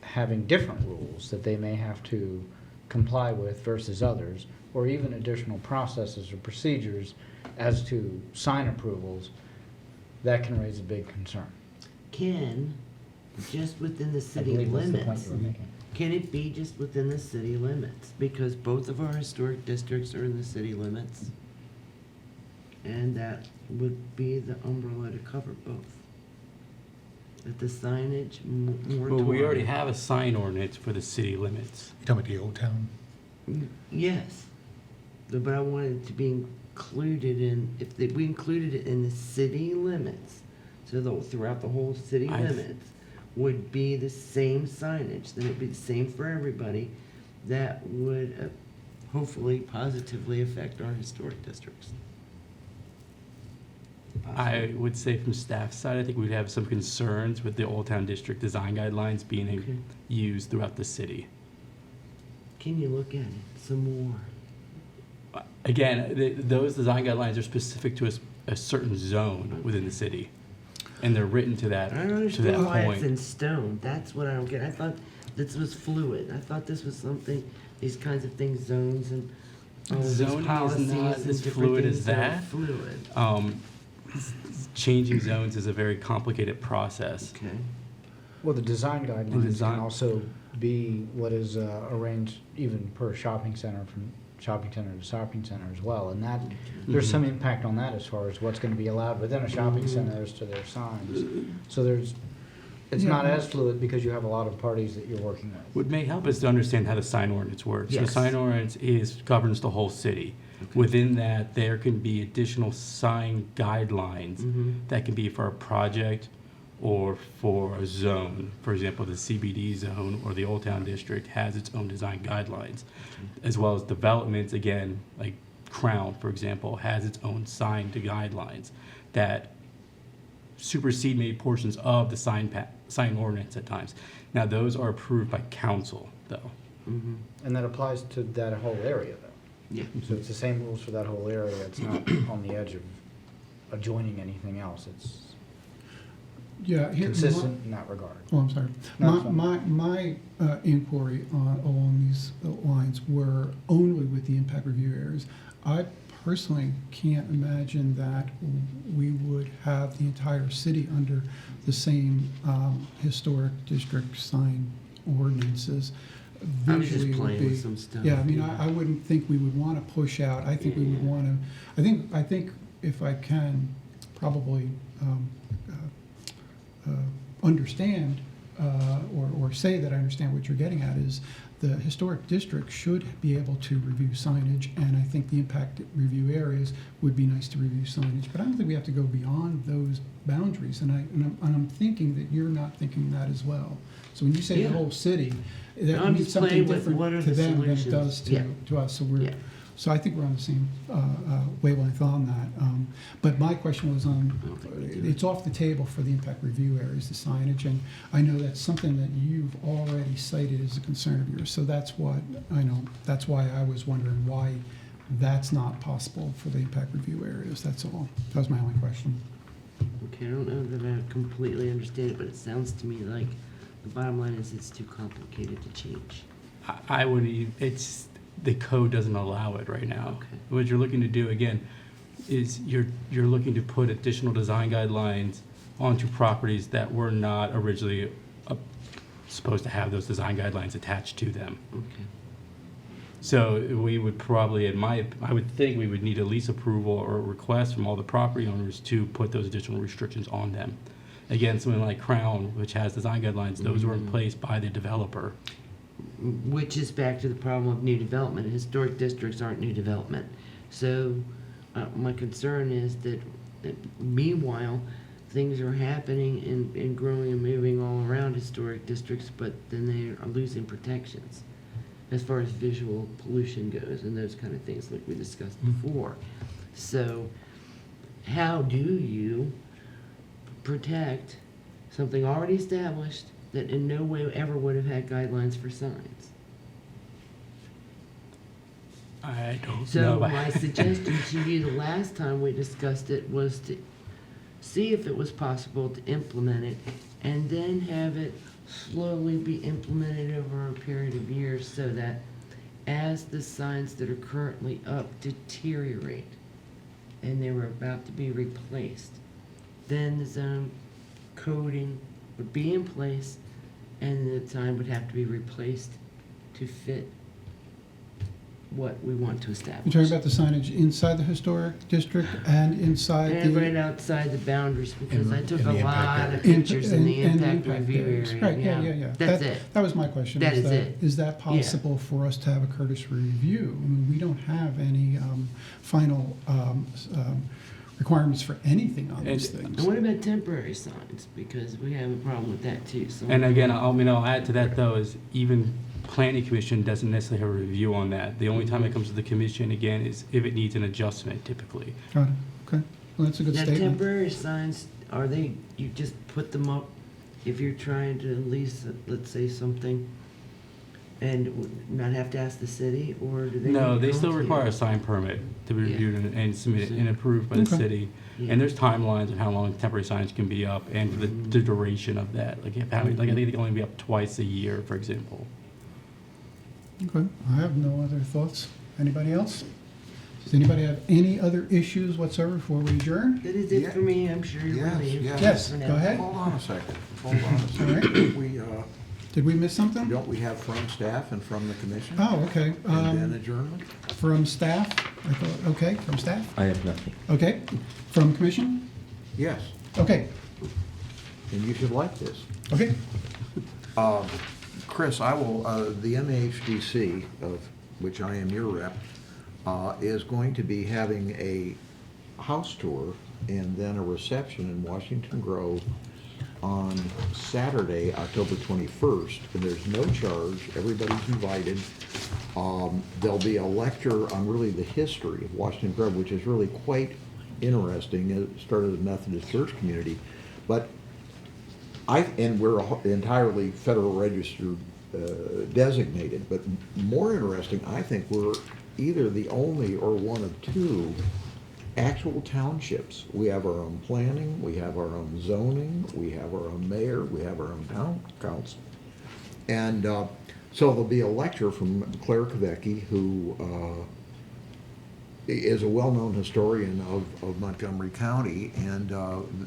having different rules that they may have to comply with versus others, or even additional processes or procedures as to sign approvals, that can raise a big concern.
Can, just within the
I
city
believe that's the point
limits,
you were making.
can it be just within the city limits? Because both of our historic districts are in the city limits. And that would be the umbrella to cover both. That the signage moratorium.
Well, we already have a sign ordinance for the city limits.
You talking about the Old Town?
Yes, but I wanted it to be included in, we included it in the city limits, so throughout the whole city limits would be the same signage, then it'd be the same for everybody, that would hopefully positively affect our historic districts.
I would say from staff side, I think we'd have some concerns with the Old Town District design guidelines being
Okay.
used throughout the city.
Can you look at it some more?
Again, those design guidelines are specific to a certain zone within the city, and they're written to that
I don't
to that
understand why it's in
point.
stone, that's what I don't get, I thought this was fluid, I thought this was something, these kinds of things, zones and all of these
Zoning is
policies
not
and
as
different
fluid as
things that are
that.
fluid.
Changing zones is a very complicated process.
Okay.
Well, the design guidelines
design-
can also be what is arranged even per shopping center, from shopping center to shopping center as well. And that, there's some impact on that as far as what's going to be allowed within a shopping center as to their signs. So it's not as fluid because you have a lot of parties that you're working with.
What may help is to understand how the sign ordinance works. The
Yes.
sign ordinance governs the whole city. Within that, there can be additional sign guidelines that can be for a project or for a zone. For example, the CBD zone or the Old Town District has its own design guidelines, as well as developments, again, like Crown, for example, has its own sign guidelines that supersede maybe portions of the sign ordinance at times. Now, those are approved by council, though.
And that applies to that whole area, though.
Yeah.
So it's the same rules for that whole area. It's not on the edge of adjoining anything else. It's
Yeah, here,
consistent in that regard.
oh, I'm sorry.
No, it's fine.
My inquiry along these lines were only with the impact review areas. I personally can't imagine that we would have the entire city under the same historic district sign ordinances.
I was just
Visually would
playing
be-
with some stuff.
Yeah, I mean, I wouldn't think we would want to push out. I think we would want to, I think if I can probably understand or say that I understand what you're getting at is the historic district should be able to review signage, and I think the impact review areas would be nice to review signage, but I don't think we have to go beyond those boundaries, and I'm thinking that you're not thinking that as well. So when you say
Yeah.
the whole city,
I'm
that means
just playing
something
with what are
different to
the
them than it
solutions.
does
Yeah.
to us, so we're,
Yeah.
so I think we're on the same wavelength on that. But my question was on, it's off the table for the impact review areas, the signage, and I know that's something that you've already cited as a concern of yours. So that's what, I know, that's why I was wondering why that's not possible for the impact review areas, that's all. That was my only question.
Okay, I don't know that I completely understand it, but it sounds to me like the bottom line is it's too complicated to change.
I would, it's, the code doesn't allow it right now.
Okay.
What you're looking to do, again, is you're looking to put additional design guidelines onto properties that were not originally supposed to have those design guidelines attached to them.
Okay.
So we would probably, I would think we would need a lease approval or a request from all the property owners to put those additional restrictions on them. Again, something like Crown, which has design guidelines, those were in place by the developer.
Which is back to the problem of new development. Historic districts aren't new development. So my concern is that meanwhile, things are happening and growing and moving all around historic districts, but then they are losing protections as far as visual pollution goes and those kind of things like we discussed before. So how do you protect something already established that in no way ever would have had guidelines for signs?
I don't
So
know.
my suggestion to you the last time we discussed it was to see if it was possible to implement it and then have it slowly be implemented over a period of years so that as the signs that are currently up deteriorate and they were about to be replaced, then the zone coding would be in place and the sign would have to be replaced to fit what we want to establish.
You're talking about the signage inside the historic district and inside
And right
the...
outside the boundaries, because I took
in
a
the impact
lot
area.
of pictures in the
and
impact review
areas.
area.
Right, yeah.
That's
That-
it.
That was my question.
That is it.
Is that possible for us to have a courtesy review? I mean, we don't have any final requirements for anything on these
And-
things.
And what about temporary signs? Because we have a problem with that too. So
And again, I'll add to that though, is even planning commission doesn't necessarily have a review on that. The only time it comes to the commission, again, is if it needs an adjustment typically.
Got it, okay. Well, that's a good
now
statement.
temporary signs, are they, you just put them up if you're trying to lease, let's say, something and not have to ask the city, or do they?
No,
need to
they
come
still
to you?
require a sign permit to be
Yeah.
reviewed and submitted and approved by the
Okay.
city.
Yeah.
And there's timelines of how long temporary signs can be up and the duration of that. Like if how many, like I think they can only be up twice a year, for example.
Okay, I have no other thoughts. Anybody else? Does anybody have any other issues whatsoever before we adjourn?
That is it
Yeah.
for me. I'm sure you're
Yes,
ready.
yes.
Yes,
For
go
now.
ahead.
Hold on a second, hold on a
All
second. We,
Did we miss something?
don't we have from staff and from the commission?
Oh, okay.
And then adjournment?
From staff? I thought, okay, from staff?
I have nothing.
Okay. From commission?
Yes,
Okay,
and you should like this.
okay.
Chris, I will, the MAHDC, of which I am your rep, is going to be having a house tour and then a reception in Washington Grove on Saturday, October 21st, and there's no charge, everybody's invited. There'll be a lecture on really the history of Washington Grove, which is really quite interesting. It started as a Methodist church community, but and we're entirely Federal Register designated, but more interesting, I think we're either the only or one of two actual townships. We have our own planning, we have our own zoning, we have our own mayor, we have our own town council. And so there'll be a lecture from Claire Kvecki, who is a well-known historian of Montgomery County, and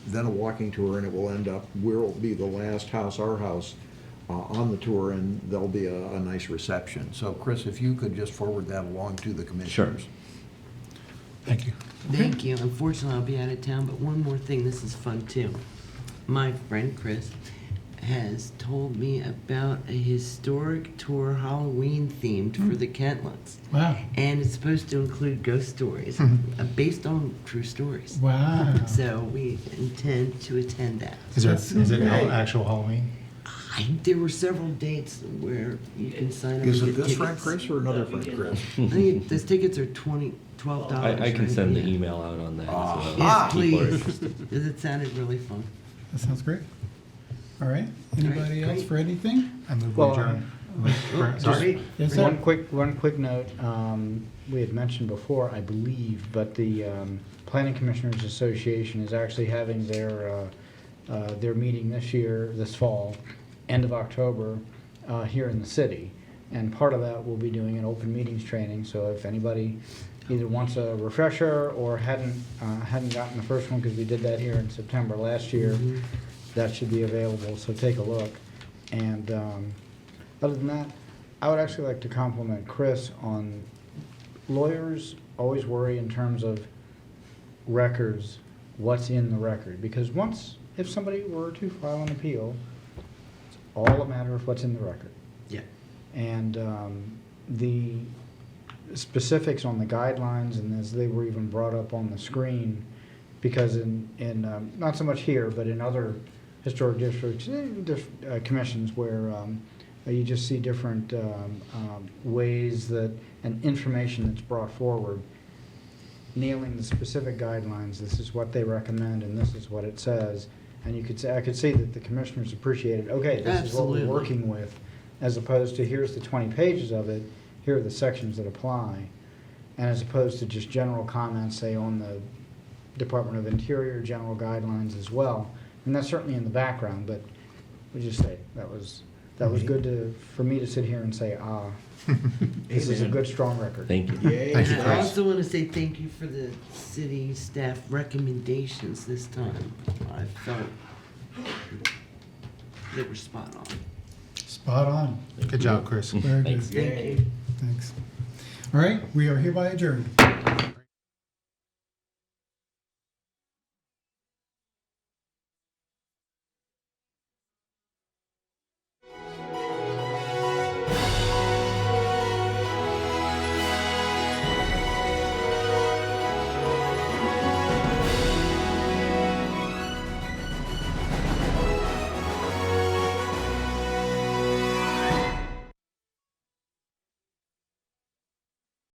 then a walking tour, and it will end up, we'll be the last house, our house, on the tour, and there'll be a nice reception. So Chris, if you could just forward that along to the commissioners.
Thank you.
Thank you. Unfortunately, I'll be out of town, but one more thing, this is fun too. My friend Chris has told me about a historic tour, Halloween themed, for the Kentlands.
Wow.
And it's supposed to include ghost stories based on true stories.
Wow.
So we intend to attend that.
Is it
great.
actual Halloween?
There were several dates where you can sign up.
Is
and
it
get
this friend
tickets.
Chris or another friend Chris?
I think those tickets are $12.
I can
right?
send the
Yeah.
email out on that as well.
Yes,
People are
please,
interested.
because it sounded really fun.
That sounds great. All right. Anybody else
great.
for anything?
I move we
Well,
adjourn.
Sorry.
Yes, sir.
One quick note, we had mentioned before, I believe, but the Planning Commissioners Association is actually having their meeting this fall, end of October, here in the city. And part of that will be doing an open meetings training, so if anybody either wants a refresher or hadn't gotten the first one, because we did that here in September last year, that should be available, so take a look. And other than that, I would actually like to compliment Chris on, lawyers always worry in terms of records, what's in the record. Because if somebody were to file an appeal, it's all a matter of what's in the record.
Yeah.
And the specifics on the guidelines, and as they were even brought up on the screen, because in not so much here, but in other historic districts, commissions where you just see different ways that, and information that's brought forward, nailing the specific guidelines, this is what they recommend and this is what it says. And I could see that the commissioners appreciated, okay, this is what we're
Absolutely.
working with, as opposed to here's the 20 pages of it, here are the sections that apply. And as opposed to just general comments, say on the Department of Interior, general guidelines as well. And that's certainly in the background, but we just say, that was good for me to sit here and say, this is a good, strong record.
Thank you.
Thank you,
And I
Chris.
also want to say thank you for the city staff recommendations this time. I felt they were spot on.
Spot on.
Good job, Chris.
Very good.
Thanks.
Thank you.
Thanks. All right, we are hereby adjourned.